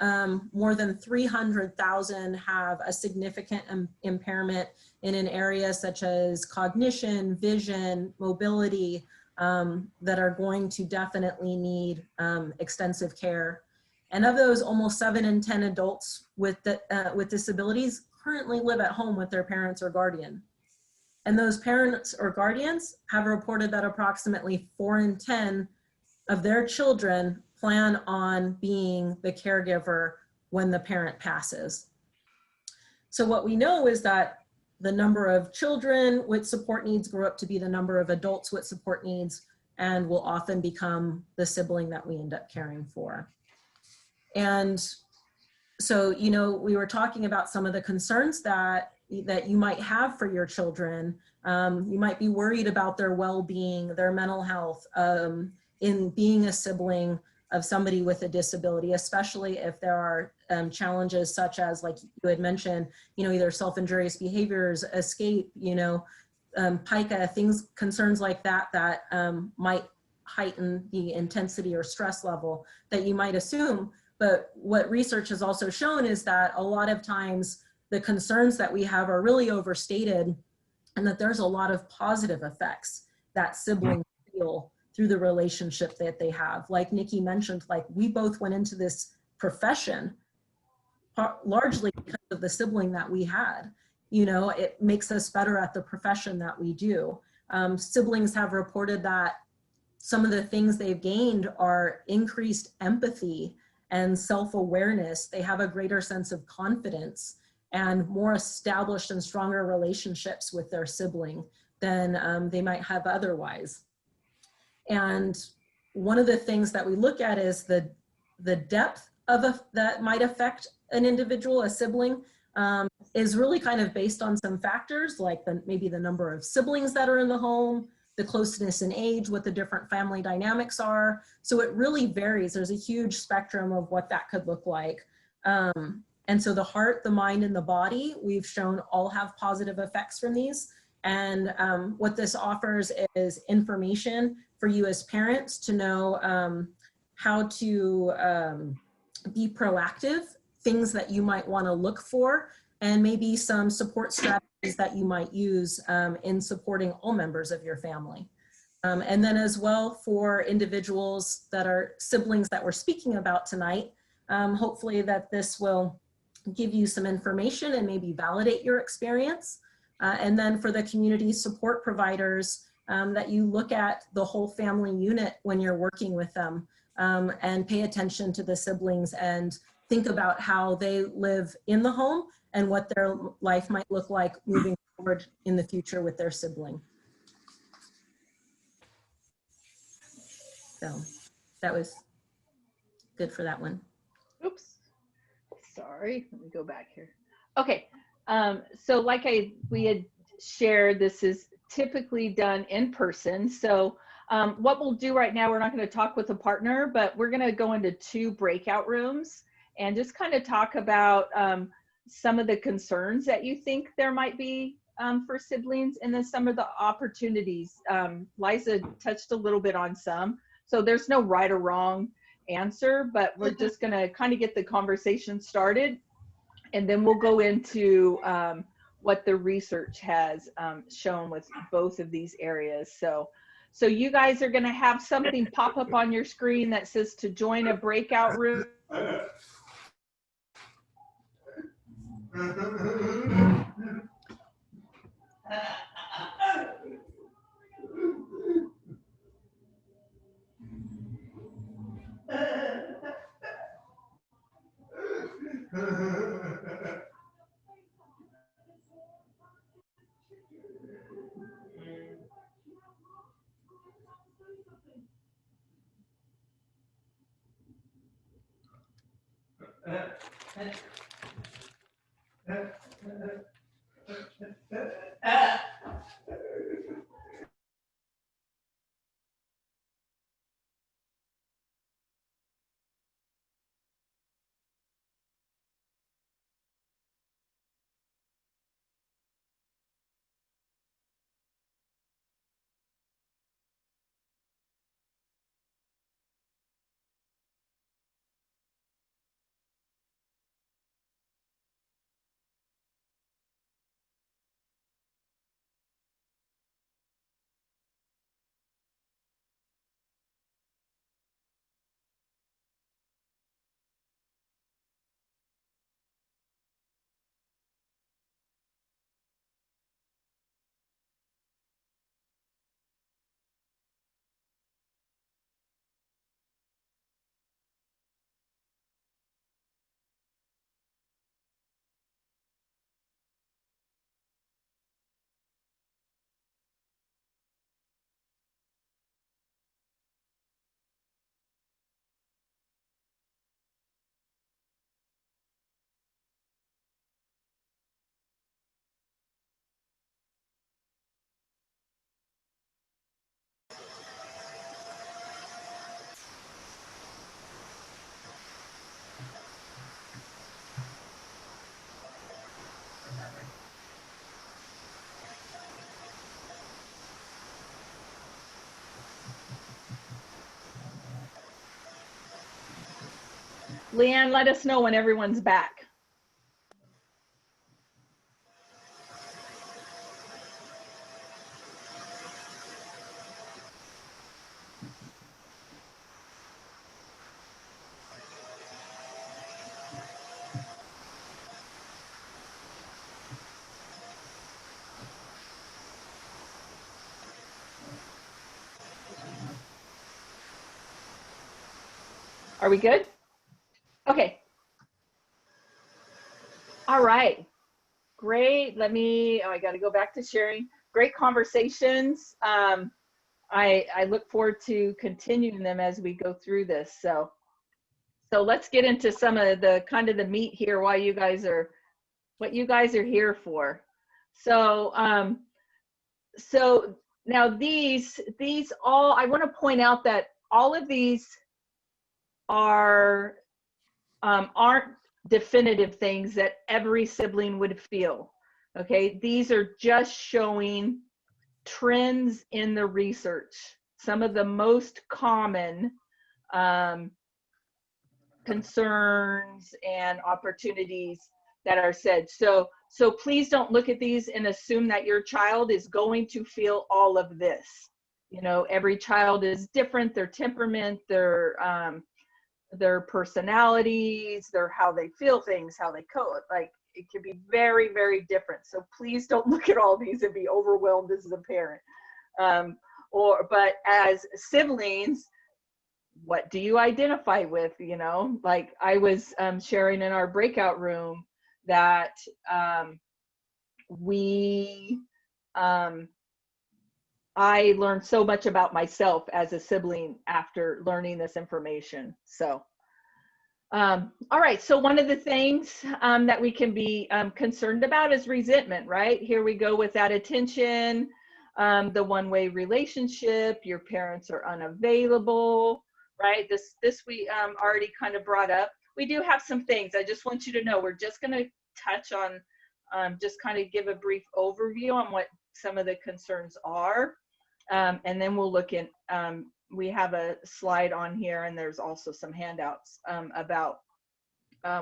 more than 300,000 have a significant impairment in an area such as cognition, vision, mobility, that are going to definitely need extensive care. And of those, almost 7 in 10 adults with disabilities currently live at home with their parents or guardian. And those parents or guardians have reported that approximately 4 in 10 of their children plan on being the caregiver when the parent passes. So what we know is that the number of children with support needs grow up to be the number of adults with support needs, and will often become the sibling that we end up caring for. And so, you know, we were talking about some of the concerns that you might have for your children. You might be worried about their well-being, their mental health, in being a sibling of somebody with a disability, especially if there are challenges such as, like you had mentioned, you know, either self-injurious behaviors, escape, you know, pica, concerns like that, that might heighten the intensity or stress level that you might assume. But what research has also shown is that a lot of times the concerns that we have are really overstated, and that there's a lot of positive effects that siblings feel through the relationship that they have. Like Nikki mentioned, like, we both went into this profession largely because of the sibling that we had. You know, it makes us better at the profession that we do. Siblings have reported that some of the things they've gained are increased empathy and self-awareness. They have a greater sense of confidence and more established and stronger relationships with their sibling than they might have otherwise. And one of the things that we look at is the depth of that might affect an individual, a sibling, is really kind of based on some factors, like maybe the number of siblings that are in the home, the closeness in age, what the different family dynamics are. So it really varies. There's a huge spectrum of what that could look like. And so the heart, the mind, and the body, we've shown all have positive effects from these. And what this offers is information for you as parents to know how to be proactive, things that you might want to look for, and maybe some support strategies that you might use in supporting all members of your family. And then as well, for individuals that are siblings that we're speaking about tonight, hopefully that this will give you some information and maybe validate your experience. And then for the community support providers, that you look at the whole family unit when you're working with them, and pay attention to the siblings and think about how they live in the home and what their life might look like moving forward in the future with their sibling. So that was good for that one. Oops, sorry, let me go back here. Okay, so like we had shared, this is typically done in person. So what we'll do right now, we're not going to talk with a partner, but we're going to go into 2 breakout rooms and just kind of talk about some of the concerns that you think there might be for siblings, and then some of the opportunities. Liza touched a little bit on some. So there's no right or wrong answer, but we're just going to kind of get the conversation started, and then we'll go into what the research has shown with both of these areas. So you guys are going to have something pop up on your screen that says to join a breakout room. Leanne, let us know when everyone's back. Are we good? Okay. All right. Great. I got to go back to sharing. Great conversations. I look forward to continuing them as we go through this. So let's get into some of the kind of the meat here, what you guys are here for. So so now these all, I want to point out that all of these are aren't definitive things that every sibling would feel. Okay, these are just showing trends in the research, some of the most common concerns and opportunities that are said. So please don't look at these and assume that your child is going to feel all of this. You know, every child is different, their temperament, their their personalities, their how they feel things, how they cope. Like it can be very, very different. So please don't look at all these and be overwhelmed as a parent. But as siblings, what do you identify with? You know, like I was sharing in our breakout room that I learned so much about myself as a sibling after learning this information. So, all right. So one of the things that we can be concerned about is resentment, right? Here we go with that attention, the one-way relationship, your parents are unavailable, right? This we already kind of brought up. We do have some things. I just want you to know, we're just going to touch on, just kind of give a brief overview on what some of the concerns are. And then we'll look in, we have a slide on here, and there's also some handouts about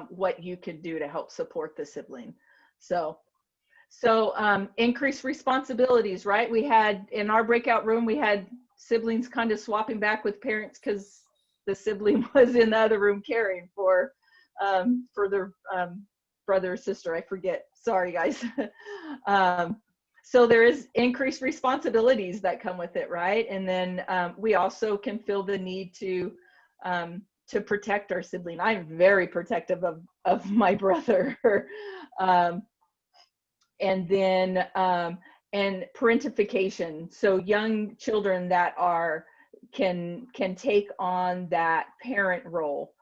what you could do to help support the sibling. So increased responsibilities, right? We had, in our breakout room, we had siblings kind of swapping back with parents because the sibling was in the other room caring for their brother or sister, I forget. Sorry, guys. So there is increased responsibilities that come with it, right? And then we also can feel the need to protect our sibling. I'm very protective of my brother. And then and parentification. So young children that can take on that parent role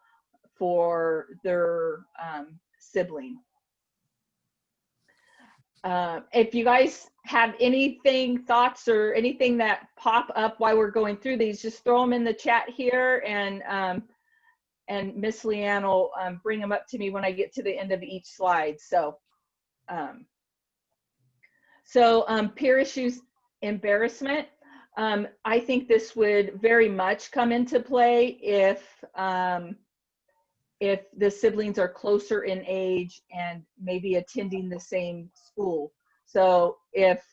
for their sibling. If you guys have thoughts or anything that pop up while we're going through these, just throw them in the chat here, and Miss Leanne will bring them up to me when I get to the end of each slide. So, peer issues, embarrassment. I think this would very much come into play if the siblings are closer in age and maybe attending the same school. So if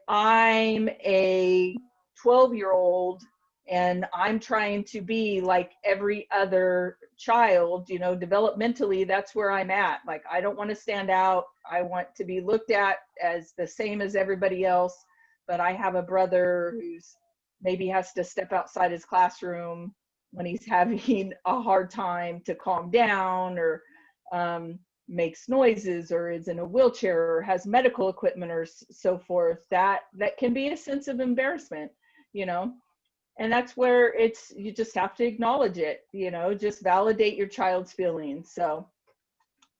I'm a 12-year-old and I'm trying to be like every other child, you know, developmentally, that's where I'm at. Like, I don't want to stand out. I want to be looked at as the same as everybody else, but I have a brother who's maybe has to step outside his classroom when he's having a hard time to calm down, or makes noises, or is in a wheelchair, or has medical equipment, or so forth, that can be a sense of embarrassment, you know. And that's where you just have to acknowledge it, you know, just validate your child's feelings. So,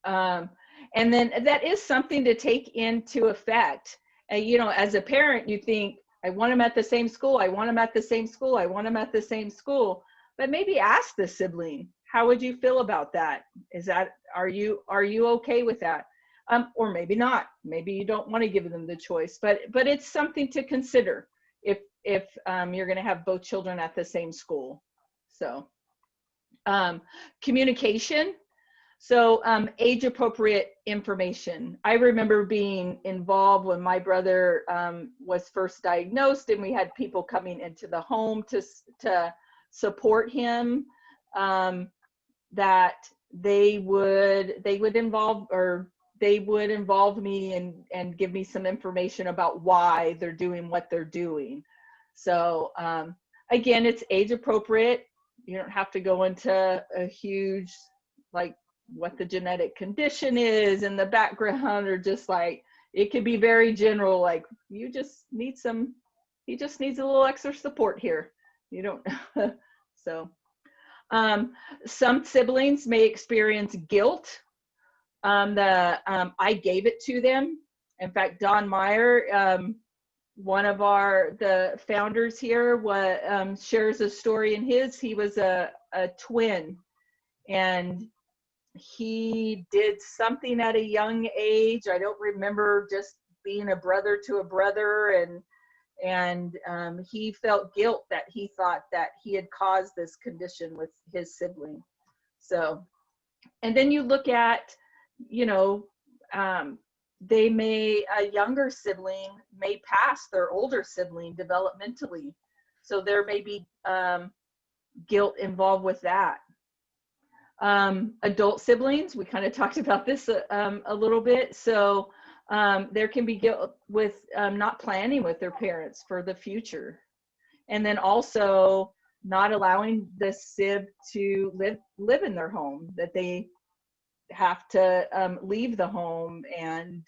and then that is something to take into effect. You know, as a parent, you think, I want them at the same school. I want them at the same school. I want them at the same school. But maybe ask the sibling, how would you feel about that? Are you okay with that? Or maybe not. Maybe you don't want to give them the choice, but it's something to consider if you're going to have both children at the same school. So, communication. So, age appropriate information. I remember being involved when my brother was first diagnosed, and we had people coming into the home to support him, that they would involve me and give me some information about why they're doing what they're doing. So again, it's age appropriate. You don't have to go into a huge, like, what the genetic condition is in the background, or just like, it could be very general, like, he just needs a little extra support here. You don't. So some siblings may experience guilt. I gave it to them. In fact, Don Meyer, one of the founders here, shares a story in his. He was a twin, and he did something at a young age. I don't remember, just being a brother to a brother, and he felt guilt that he thought that he had caused this condition with his sibling. So, and then you look at, you know, a younger sibling may pass their older sibling developmentally. So there may be guilt involved with that. Adult siblings, we kind of talked about this a little bit. So there can be guilt with not planning with their parents for the future. And then also not allowing the sib to live in their home, that they have to leave the home and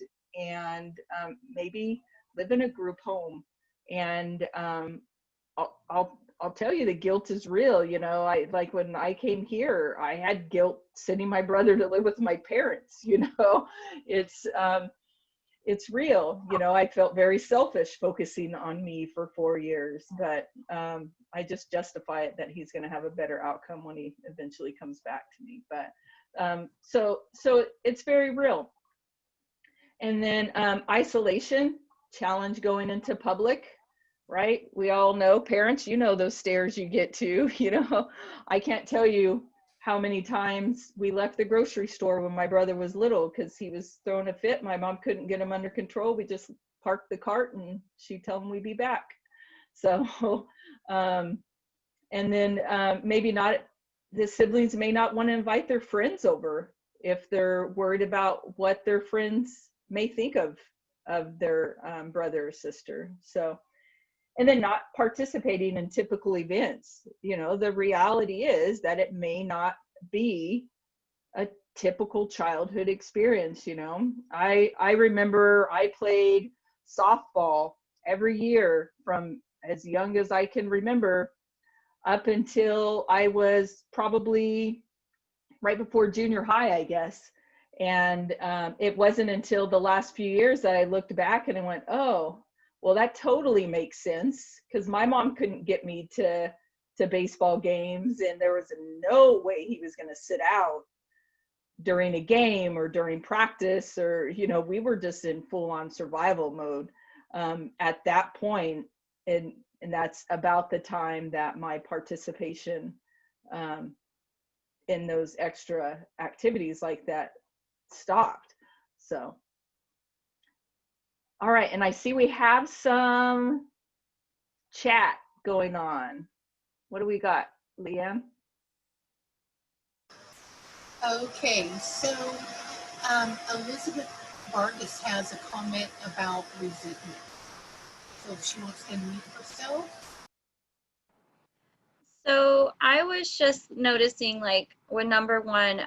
maybe live in a group home. And I'll tell you, the guilt is real. You know, like when I came here, I had guilt sending my brother to live with my parents. You know, it's real. You know, I felt very selfish focusing on me for 4 years, but I just justify it that he's going to have a better outcome when he eventually comes back to me. But so it's very real. And then isolation, challenge going into public, right? We all know, parents, you know, those stairs you get to. You know, I can't tell you how many times we left the grocery store when my brother was little because he was throwing a fit. My mom couldn't get him under control. We just parked the cart and she'd tell him we'd be back. So, and then maybe not, the siblings may not want to invite their friends over if they're worried about what their friends may think of their brother or sister. So, and then not participating in typical events. You know, the reality is that it may not be a typical childhood experience. You know, I remember I played softball every year from as young as I can remember up until I was probably right before junior high, I guess. And it wasn't until the last few years that I looked back and I went, oh, well, that totally makes sense, because my mom couldn't get me to baseball games, and there was no way he was going to sit out during a game or during practice, or, you know, we were just in full-on survival mode at that point. And that's about the time that my participation in those extra activities like that stopped. So. All right, and I see we have some chat going on. What do we got, Leanne? Okay, so Elizabeth Vargas has a comment about resentment. So if she wants to unmute herself. So I was just noticing, like, with number one,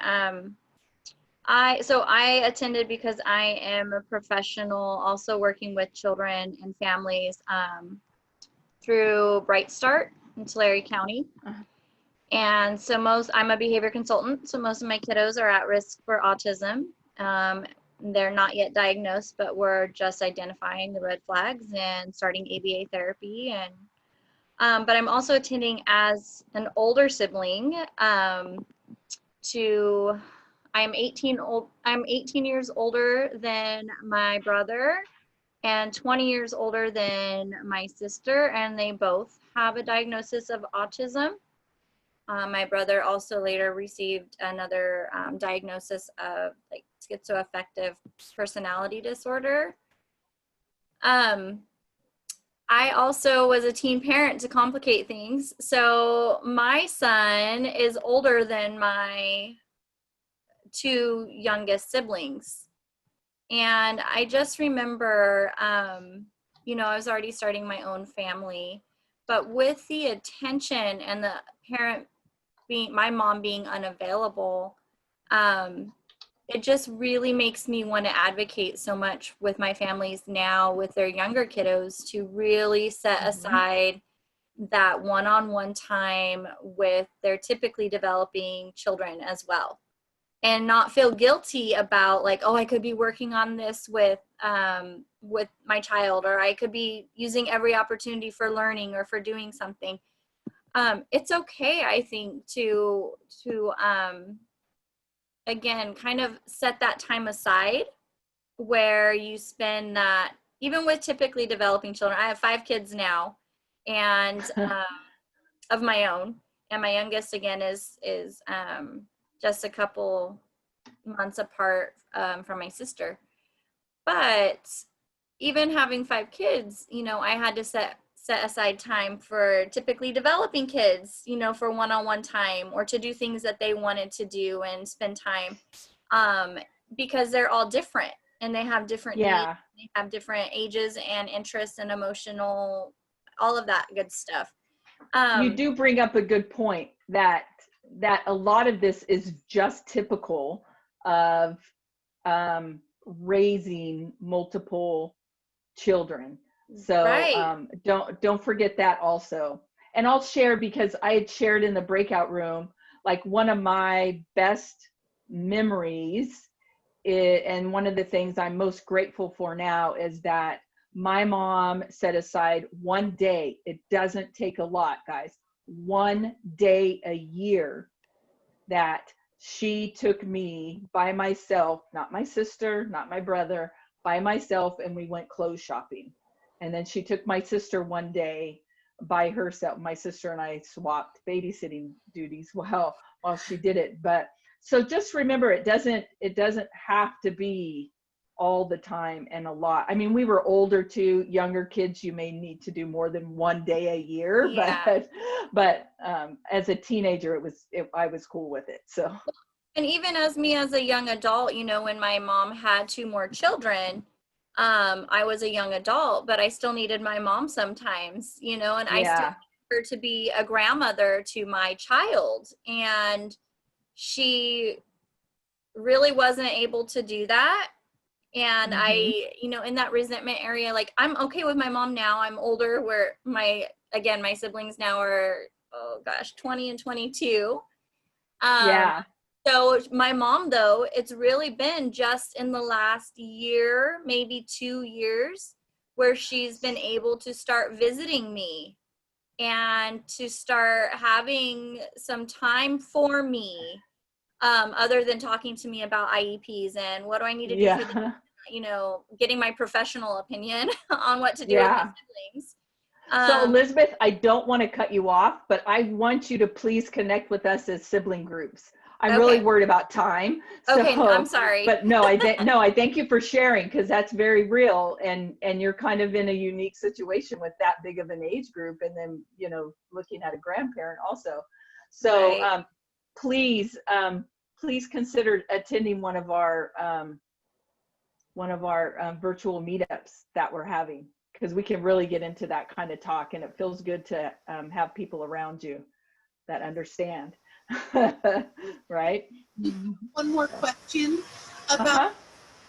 I attended because I am a professional also working with children and families through Bright Start in Tulare County. And so I'm a behavior consultant, so most of my kiddos are at risk for autism. They're not yet diagnosed, but we're just identifying the red flags and starting ABA therapy. And but I'm also attending as an older sibling I'm 18 years older than my brother and 20 years older than my sister, and they both have a diagnosis of autism. My brother also later received another diagnosis of like schizoaffective personality disorder. I also was a teen parent to complicate things. So my son is older than my two youngest siblings. And I just remember, you know, I was already starting my own family, but with the attention and the parent my mom being unavailable, it just really makes me want to advocate so much with my families now with their younger kiddos to really set aside that one-on-one time with their typically developing children as well. And not feel guilty about like, oh, I could be working on this with my child, or I could be using every opportunity for learning or for doing something. It's okay, I think, to again, kind of set that time aside where you spend that, even with typically developing children. I have 5 kids now, and of my own, and my youngest again is just a couple months apart from my sister. But even having 5 kids, you know, I had to set set aside time for typically developing kids, you know, for one-on-one time or to do things that they wanted to do and spend time, because they're all different and they have different needs, they have different ages and interests and emotional, all of that good stuff. You do bring up a good point that a lot of this is just typical of raising multiple children. So Right. Don't forget that also. And I'll share, because I had shared in the breakout room, like one of my best memories and one of the things I'm most grateful for now is that my mom set aside one day. It doesn't take a lot, guys. One day a year that she took me by myself, not my sister, not my brother, by myself, and we went clothes shopping. And then she took my sister one day by herself. My sister and I swapped babysitting duties while she did it. But so just remember, it doesn't have to be all the time and a lot. I mean, we were older too. Younger kids, you may need to do more than one day a year. Yeah. But as a teenager, I was cool with it. So. And even as me as a young adult, you know, when my mom had 2 more children, I was a young adult, but I still needed my mom sometimes, you know, and I still needed her to be a grandmother to my child. And she really wasn't able to do that. And I, you know, in that resentment area, like I'm okay with my mom now. I'm older, where my siblings now are, 20 and 22. So my mom, though, it's really been just in the last year, maybe 2 years, where she's been able to start visiting me and to start having some time for me, other than talking to me about IEPs and what do I need to do for the, you know, getting my professional opinion on what to do with my siblings. So Elizabeth, I don't want to cut you off, but I want you to please connect with us as sibling groups. I'm really worried about time. Okay, So, I'm sorry. But no, I thank you for sharing, because that's very real, and you're kind of in a unique situation with that big of an age group, and then, you know, looking at a grandparent also. So please consider attending one of our virtual meetups that we're having, because we can really get into that kind of talk, and it feels good to have people around you that understand. Right? One more question about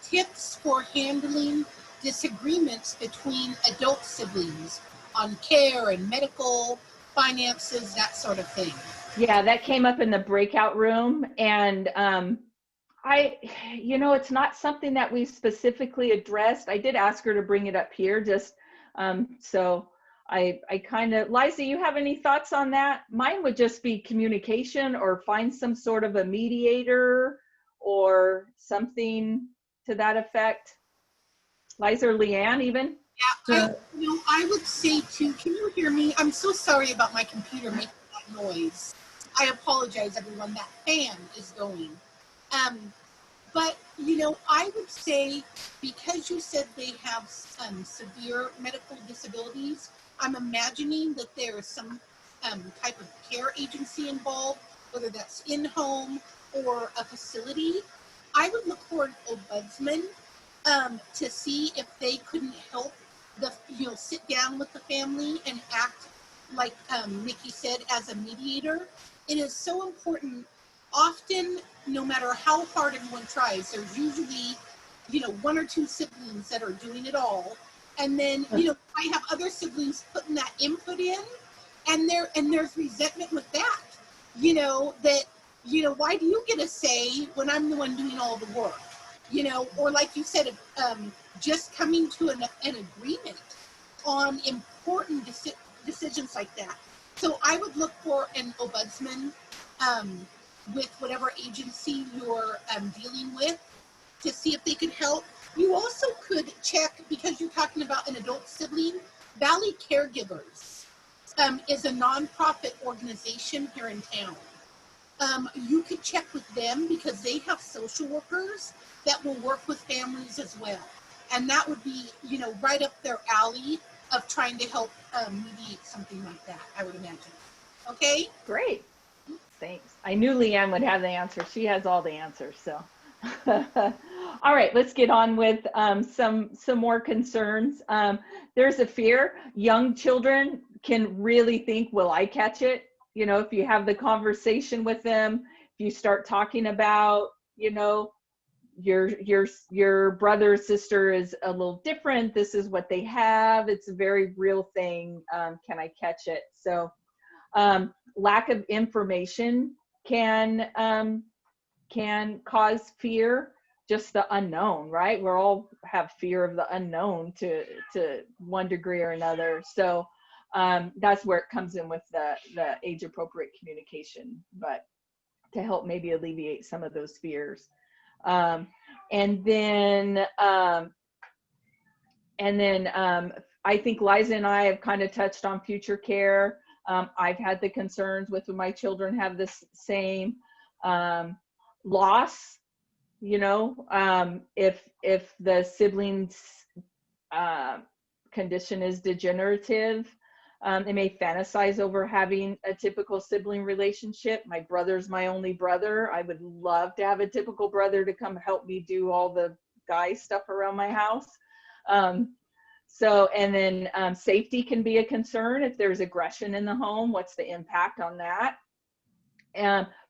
tips for handling disagreements between adult siblings on care and medical, finances, that sort of thing. Yeah, that came up in the breakout room, and it's not something that we specifically addressed. I did ask her to bring it up here, just so I kind of, Liza, you have any thoughts on that? Mine would just be communication, or find some sort of a mediator or something to that effect. Liza or Leanne even? Yeah, I would say too, can you hear me? I'm so sorry about my computer making that noise. I apologize, everyone. That fan is going. But, you know, I would say, because you said they have severe medical disabilities, I'm imagining that there is some type of care agency involved, whether that's in-home or a facility. I would look for an ombudsman to see if they couldn't help sit down with the family and act like Nikki said, as a mediator. It is so important. Often, no matter how hard everyone tries, there's usually, 1 or 2 siblings that are doing it all. And then, I have other siblings putting that input in, and there's resentment with that. Why do you get a say when I'm the one doing all the work? Or like you said, just coming to an agreement on important decisions like that. So I would look for an ombudsman with whatever agency you're dealing with, to see if they could help. You also could check, because you're talking about an adult sibling, Valley Caregivers is a nonprofit organization here in town. You could check with them, because they have social workers that will work with families as well. And that would be, right up their alley. of trying to help mediate something like that, I would imagine. Okay? Great. Thanks. I knew Leanne would have the answer. She has all the answers. So, all right, let's get on with some more concerns. There's a fear. Young children can really think, will I catch it? You know, if you have the conversation with them, if you start talking about, you know, your brother or sister is a little different. This is what they have. It's a very real thing. Can I catch it? So lack of information can cause fear, just the unknown, right? We all have fear of the unknown to one degree or another. So that's where it comes in with the age appropriate communication, but to help maybe alleviate some of those fears. And then I think Liza and I have kind of touched on future care. I've had the concerns with my children have this same loss, you know, if the siblings condition is degenerative, they may fantasize over having a typical sibling relationship. My brother's my only brother. I would love to have a typical brother to come help me do all the guy stuff around my house. So, and then safety can be a concern. If there's aggression in the home, what's the impact on that?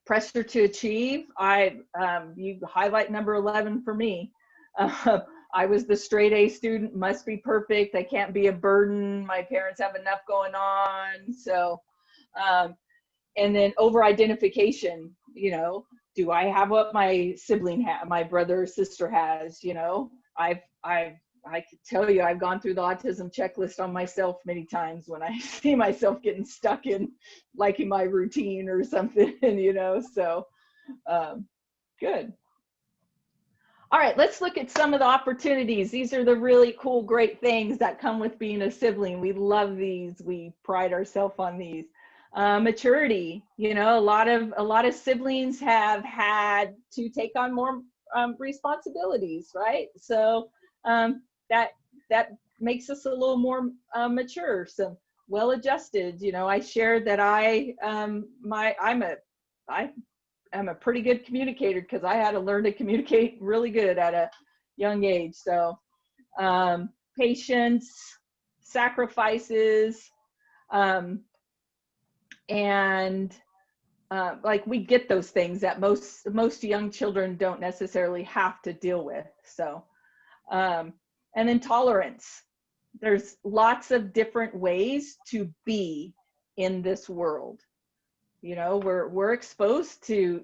Pressure to achieve. You highlight number 11 for me. I was the straight A student, must be perfect. I can't be a burden. My parents have enough going on. So, and then over identification, you know, do I have what my sibling my brother or sister has? You know, I could tell you, I've gone through the autism checklist on myself many times when I see myself getting stuck in liking my routine or something, you know, so good. All right, let's look at some of the opportunities. These are the really cool, great things that come with being a sibling. We love these. We pride ourselves on these. Maturity, you know, a lot of siblings have had to take on more responsibilities, right? So that makes us a little more mature, so well-adjusted. You know, I shared that I'm a pretty good communicator because I had to learn to communicate really good at a young age. So patience, sacrifices, and like we get those things that most young children don't necessarily have to deal with. So and then tolerance. There's lots of different ways to be in this world. You know, we're exposed to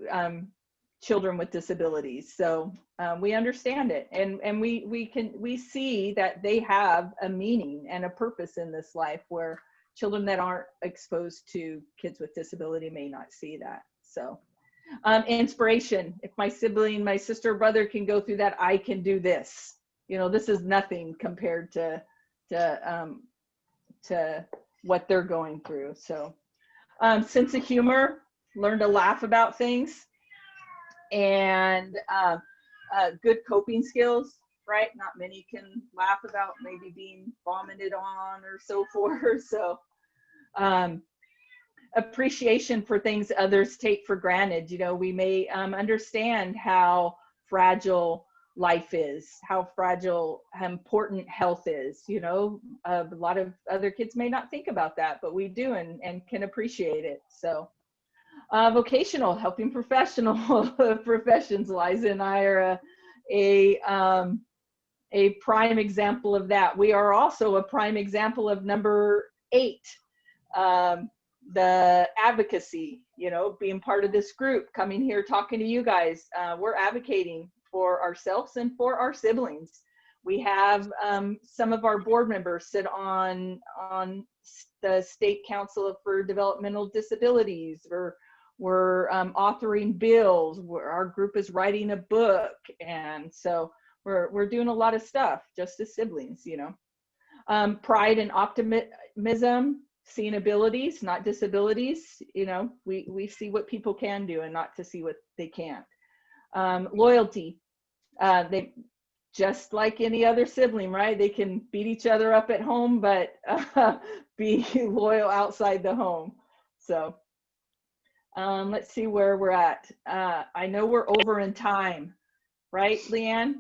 children with disabilities, so we understand it, and we see that they have a meaning and a purpose in this life, where children that aren't exposed to kids with disability may not see that. So inspiration. If my sibling, my sister or brother can go through that, I can do this. You know, this is nothing compared to what they're going through. So sense of humor, learn to laugh about things, and good coping skills, right? Not many can laugh about maybe being vomited on or so forth. So appreciation for things others take for granted. You know, we may understand how fragile life is, how fragile, how important health is. You know, a lot of other kids may not think about that, but we do, and can appreciate it. So vocational, helping professional professions. Liza and I are a prime example of that. We are also a prime example of number 8, the advocacy, you know, being part of this group, coming here, talking to you guys. We're advocating for ourselves and for our siblings. We have some of our board members sit on the State Council for Developmental Disabilities. We're authoring bills. Our group is writing a book, and so we're doing a lot of stuff just as siblings, you know. Pride and optimism, seeing abilities, not disabilities. You know, we see what people can do and not to see what they can't. Loyalty. just like any other sibling, right? They can beat each other up at home, but be loyal outside the home. So let's see where we're at. I know we're over in time, right, Leanne?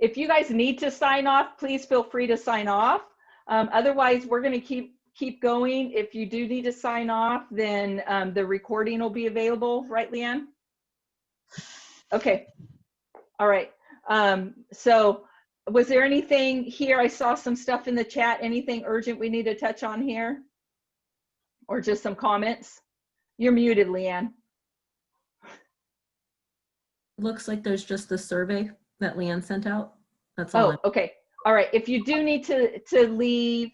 If you guys need to sign off, please feel free to sign off. Otherwise, we're going to keep going. If you do need to sign off, then the recording will be available, right, Leanne? Okay. All right. So was there anything here? I saw some stuff in the chat. Anything urgent we need to touch on here? Or just some comments? You're muted, Leanne. Looks like there's just the survey that Leanne sent out. That's Oh, all. okay. All right. If you do need to leave,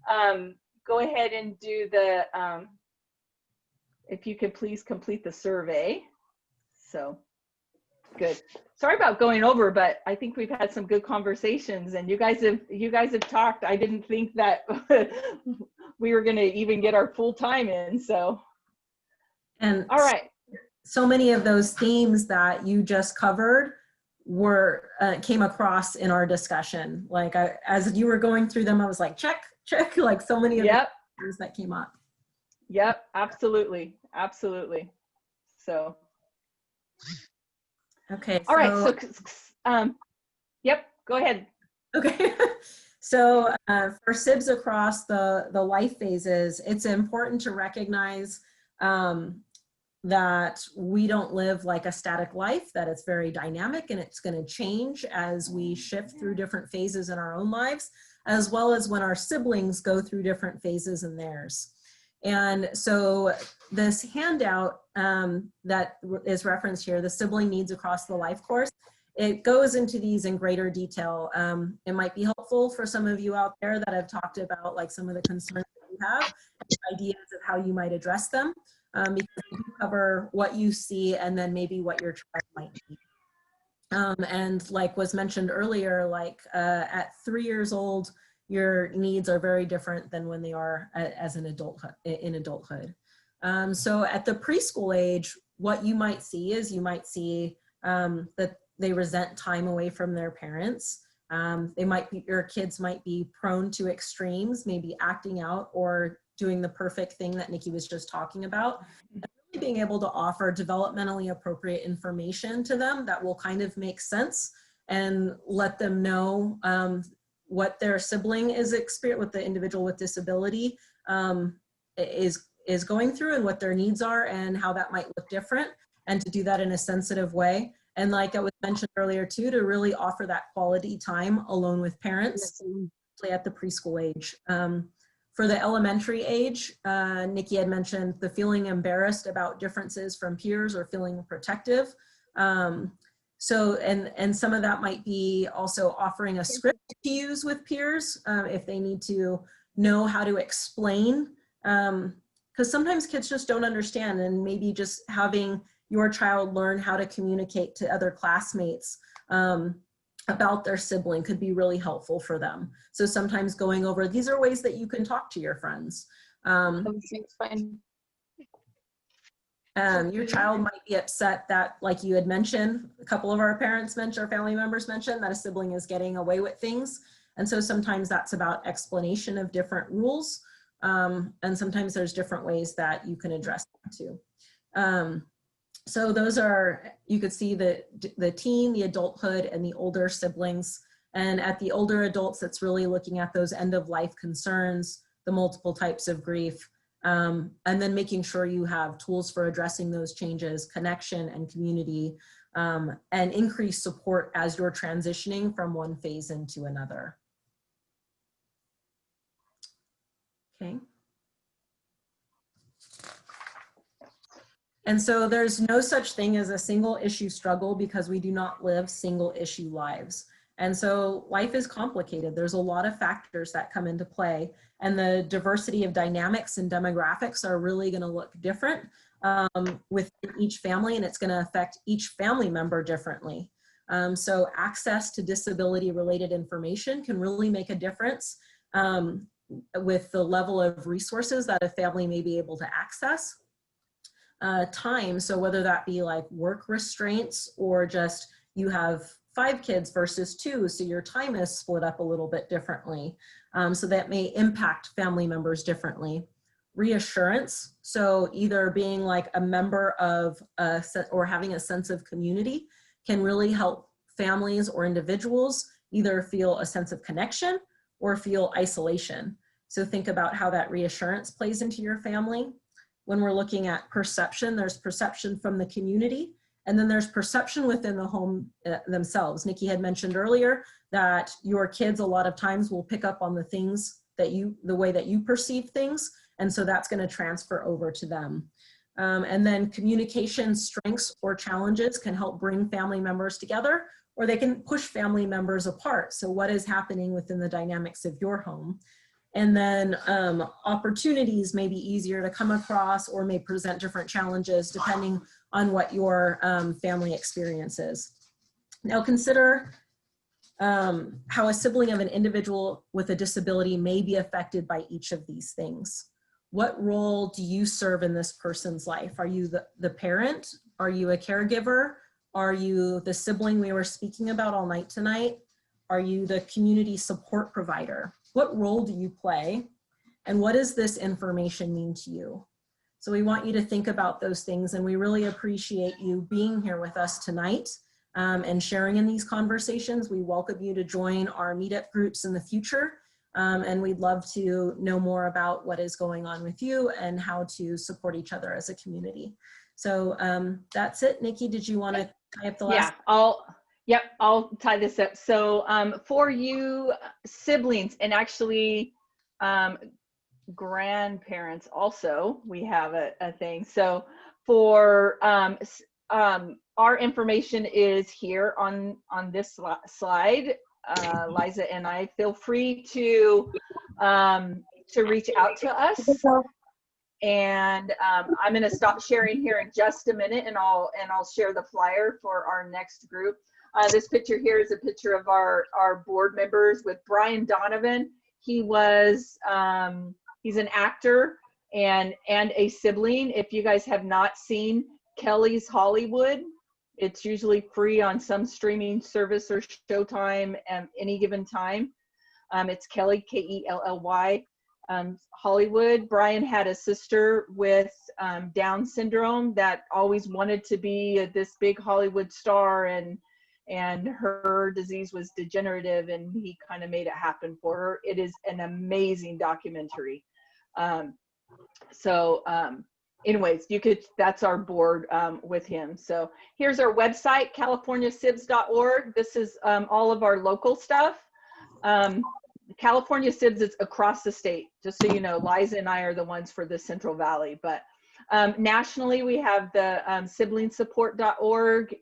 go ahead and do the, if you could please complete the survey. So good. Sorry about going over, but I think we've had some good conversations, and you guys have talked. I didn't think that we were going to even get our full time in. So, And all right. So many of those themes that you just covered were came across in our discussion. Like as you were going through them, I was like, check, like so many of the things that came up. Yep, absolutely, absolutely. So, okay. All right. So, yep, go ahead. Okay. So for Sibs across the life phases, it's important to recognize that we don't live like a static life, that it's very dynamic and it's going to change as we shift through different phases in our own lives, as well as when our siblings go through different phases in theirs. And so this handout that is referenced here, the Sibling Needs Across the Life course, it goes into these in greater detail. It might be helpful for some of you out there that have talked about like some of the concerns that you have, ideas of how you might address them. Because we do cover what you see and then maybe what your child might need. And like was mentioned earlier, like at 3 years old, your needs are very different than when they are as an adulthood, in adulthood. So at the preschool age, what you might see is you might see that they resent time away from their parents. Your kids might be prone to extremes, maybe acting out or doing the perfect thing that Nikki was just talking about, and really being able to offer developmentally appropriate information to them that will kind of make sense and let them know what their sibling is what the individual with disability is going through and what their needs are and how that might look different, and to do that in a sensitive way. And like it was mentioned earlier too, to really offer that quality time alone with parents at the preschool age. For the elementary age, Nikki had mentioned the feeling embarrassed about differences from peers or feeling protective. So, and some of that might be also offering a script to use with peers if they need to know how to explain. Because sometimes kids just don't understand, and maybe just having your child learn how to communicate to other classmates about their sibling could be really helpful for them. So sometimes going over, these are ways that you can talk to your friends. Your child might be upset that, like you had mentioned, a couple of our family members mentioned that a sibling is getting away with things. And so sometimes that's about explanation of different rules. And sometimes there's different ways that you can address that too. So those are, you could see the teen, the adulthood, and the older siblings. And at the older adults, it's really looking at those end of life concerns, the multiple types of grief, and then making sure you have tools for addressing those changes, connection and community, and increased support as you're transitioning from one phase into another. Okay. And so there's no such thing as a single issue struggle because we do not live single issue lives. And so life is complicated. There's a lot of factors that come into play, and the diversity of dynamics and demographics are really going to look different within each family, and it's going to affect each family member differently. So access to disability related information can really make a difference with the level of resources that a family may be able to access. time. So whether that be like work restraints or just you have 5 kids versus 2, so your time is split up a little bit differently. So that may impact family members differently. Reassurance, so either being like a member of or having a sense of community can really help families or individuals either feel a sense of connection or feel isolation. So think about how that reassurance plays into your family. When we're looking at perception, there's perception from the community, and then there's perception within the home themselves. Nikki had mentioned earlier that your kids a lot of times will pick up on the things that the way that you perceive things, and so that's going to transfer over to them. And then communication strengths or challenges can help bring family members together, or they can push family members apart. So what is happening within the dynamics of your home? And then opportunities may be easier to come across or may present different challenges depending on what your family experience is. Now consider how a sibling of an individual with a disability may be affected by each of these things. What role do you serve in this person's life? Are you the parent? Are you a caregiver? Are you the sibling we were speaking about all night tonight? Are you the community support provider? What role do you play? And what does this information mean to you? So we want you to think about those things, and we really appreciate you being here with us tonight and sharing in these conversations. We welcome you to join our meetup groups in the future, and we'd love to know more about what is going on with you and how to support each other as a community. So that's it. Nikki, did you want to tie up the last? Yeah, I'll tie this up. So for you siblings, and actually grandparents also, we have a thing. So for our information is here on this slide. Liza and I, feel free to reach out to us. And I'm going to stop sharing here in just a minute, and I'll share the flyer for our next group. This picture here is a picture of our board members with Brian Donovan. He was he's an actor and a sibling. If you guys have not seen Kelly's Hollywood, it's usually free on some streaming service or Showtime at any given time. It's Kelly, K-E-L-L-Y. Hollywood. Brian had a sister with Down syndrome that always wanted to be this big Hollywood star, and her disease was degenerative, and he kind of made it happen for her. It is an amazing documentary. Anyways, that's our board with him. So here's our website, californiasibs.org. This is all of our local stuff. California Sibs is across the state, just so you know. Liza and I are the ones for the Central Valley, but nationally we have the siblingsupport.org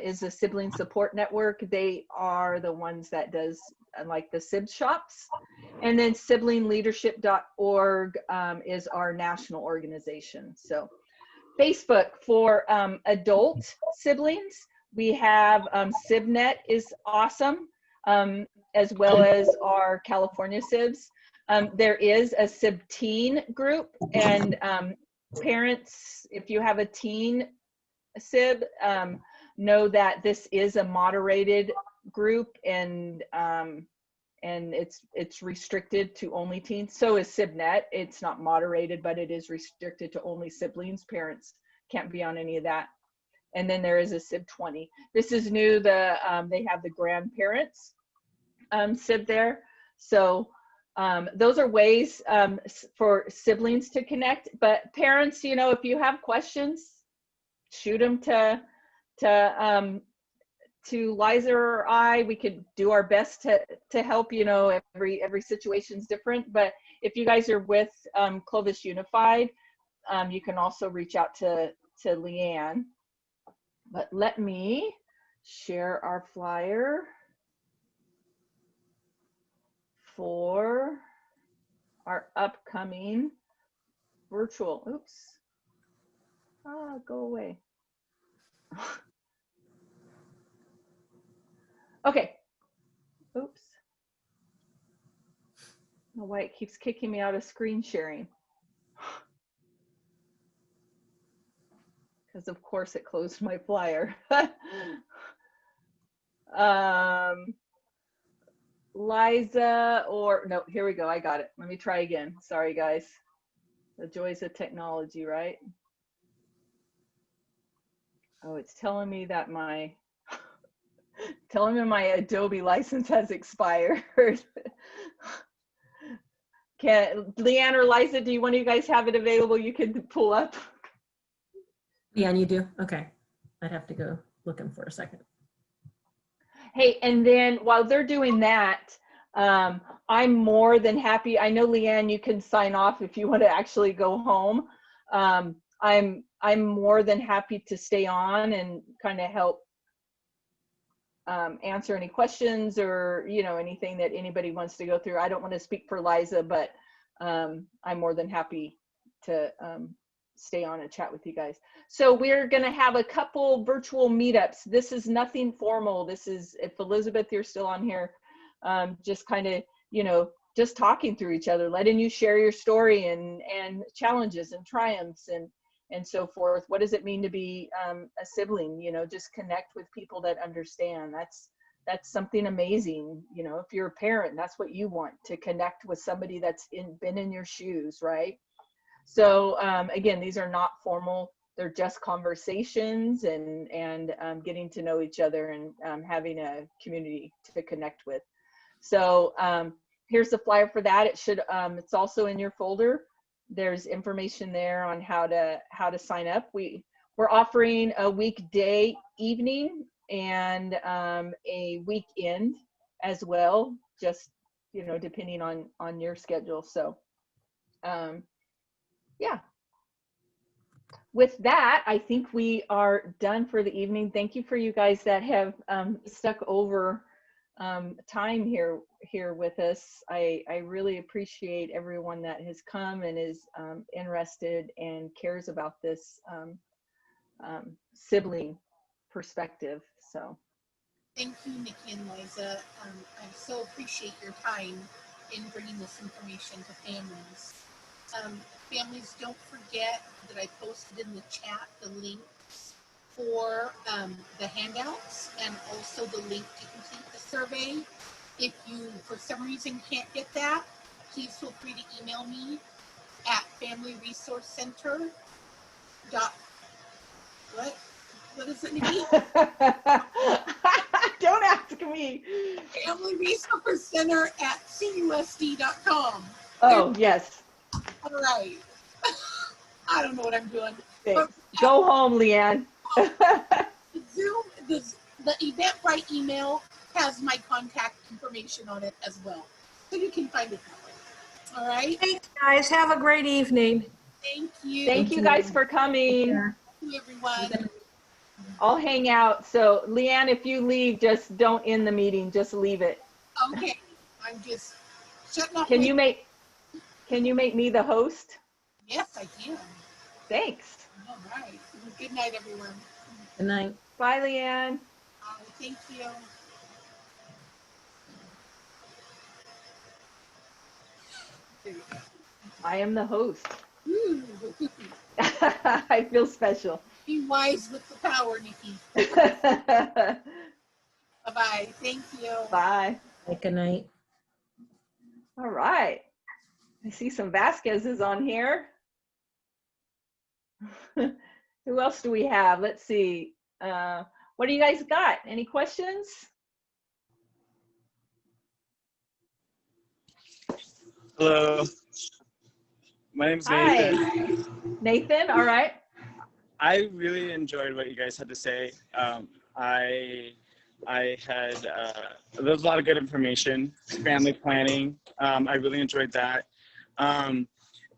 is a sibling support network. They are the ones that does like the Sibs shops. And then siblingleadership.org is our national organization. So Facebook for adult siblings, we have SibNet is awesome. As well as our California Sibs. There is a Sib teen group, and parents, if you have a teen Sib, know that this is a moderated group, and it's restricted to only teens. So is SibNet. It's not moderated, but it is restricted to only siblings. Parents can't be on any of that. And then there is a Sib 20. This is new. They have the grandparents Sib there. So those are ways for siblings to connect. But parents, you know, if you have questions, shoot them to Liza or I. We could do our best to help. You know, every situation's different. But if you guys are with Clovis Unified, you can also reach out to Leanne. But let me share our flyer for our upcoming virtual, oops, go away. Okay, oops. I don't know why it keeps kicking me out of screen sharing. because of course it closed my flyer. Liza, or no, here we go. I got it. Let me try again. Sorry, guys. The joys of technology, right? Oh, it's telling me that my Adobe license has expired. Leanne or Liza, do one of you guys have it available you can pull up? Yeah, and you do? Okay. I'd have to go looking for a second. Hey, and then while they're doing that, I'm more than happy. I know, Leanne, you can sign off if you want to actually go home. I'm more than happy to stay on and kind of help answer any questions or, you know, anything that anybody wants to go through. I don't want to speak for Liza, but I'm more than happy to stay on and chat with you guys. So we're going to have a couple virtual meetups. This is nothing formal. This is, if Elizabeth, you're still on here, just kind of, you know, just talking through each other, letting you share your story and challenges and triumphs and so forth. What does it mean to be a sibling? You know, just connect with people that understand. That's something amazing. You know, if you're a parent, that's what you want, to connect with somebody that's been in your shoes, right? So again, these are not formal. They're just conversations and getting to know each other and having a community to connect with. So here's the flyer for that. It should, it's also in your folder. There's information there on how to sign up. We're offering a weekday evening and a weekend as well, just, you know, depending on your schedule. So yeah. With that, I think we are done for the evening. Thank you for you guys that have stuck over time here with us. I really appreciate everyone that has come and is interested and cares about this sibling perspective. So thank you, Nikki and Liza. I so appreciate your time in bringing this information to families. Families, don't forget that I posted in the chat the links for the handouts and also the link to complete the survey. If you, for some reason, can't get that, please feel free to email me at familyresourcecenter. What is it, Nikki? Don't ask me. familyresourcecenter@cusd.com. Oh, yes. All right. I don't know what I'm doing. Thanks. Go home, Leanne. Zoom, the Eventbrite email has my contact information on it as well. So you can find it that way. All right. Thanks, guys. Have a great evening. Thank you. Thank you guys for coming. Thank you, everyone. I'll hang out. So Leanne, if you leave, just don't end the meeting. Just leave it. Okay. I'm just shutting off. Can you make me the host? Yes, I can. Thanks. All right. Good night, everyone. Good night. Bye, Leanne. Thank you. There you go. I am the host. Ooh. I feel special. Be wise with the power, Nikki. Bye-bye. Thank you. Bye. Good night. All right. I see some Vasquez's on here. Who else do we have? Let's see. What do you guys got? Any questions? Hello. My name's Nathan. Hi. Nathan, all right. I really enjoyed what you guys had to say. I had, there was a lot of good information, family planning. I really enjoyed that.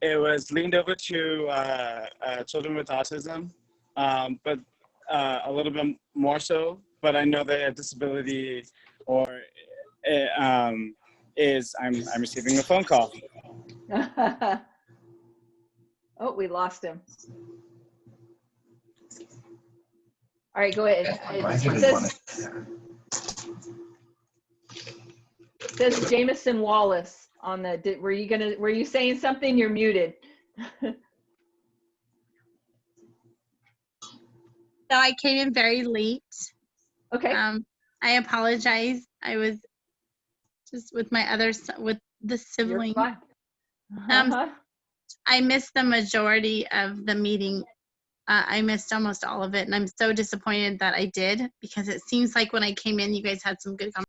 It was leaned over to children with autism, but a little bit more so, but I know that a disability or I'm receiving a phone call. Oh, we lost him. All right, go ahead. It says Jameson Wallace on the, were you saying something? You're muted. So I came in very late. Okay. I apologize. I was just with my with the sibling. You're fine. I missed the majority of the meeting. I missed almost all of it, and I'm so disappointed that I did, because it seems like when I came in, you guys had some good conversations.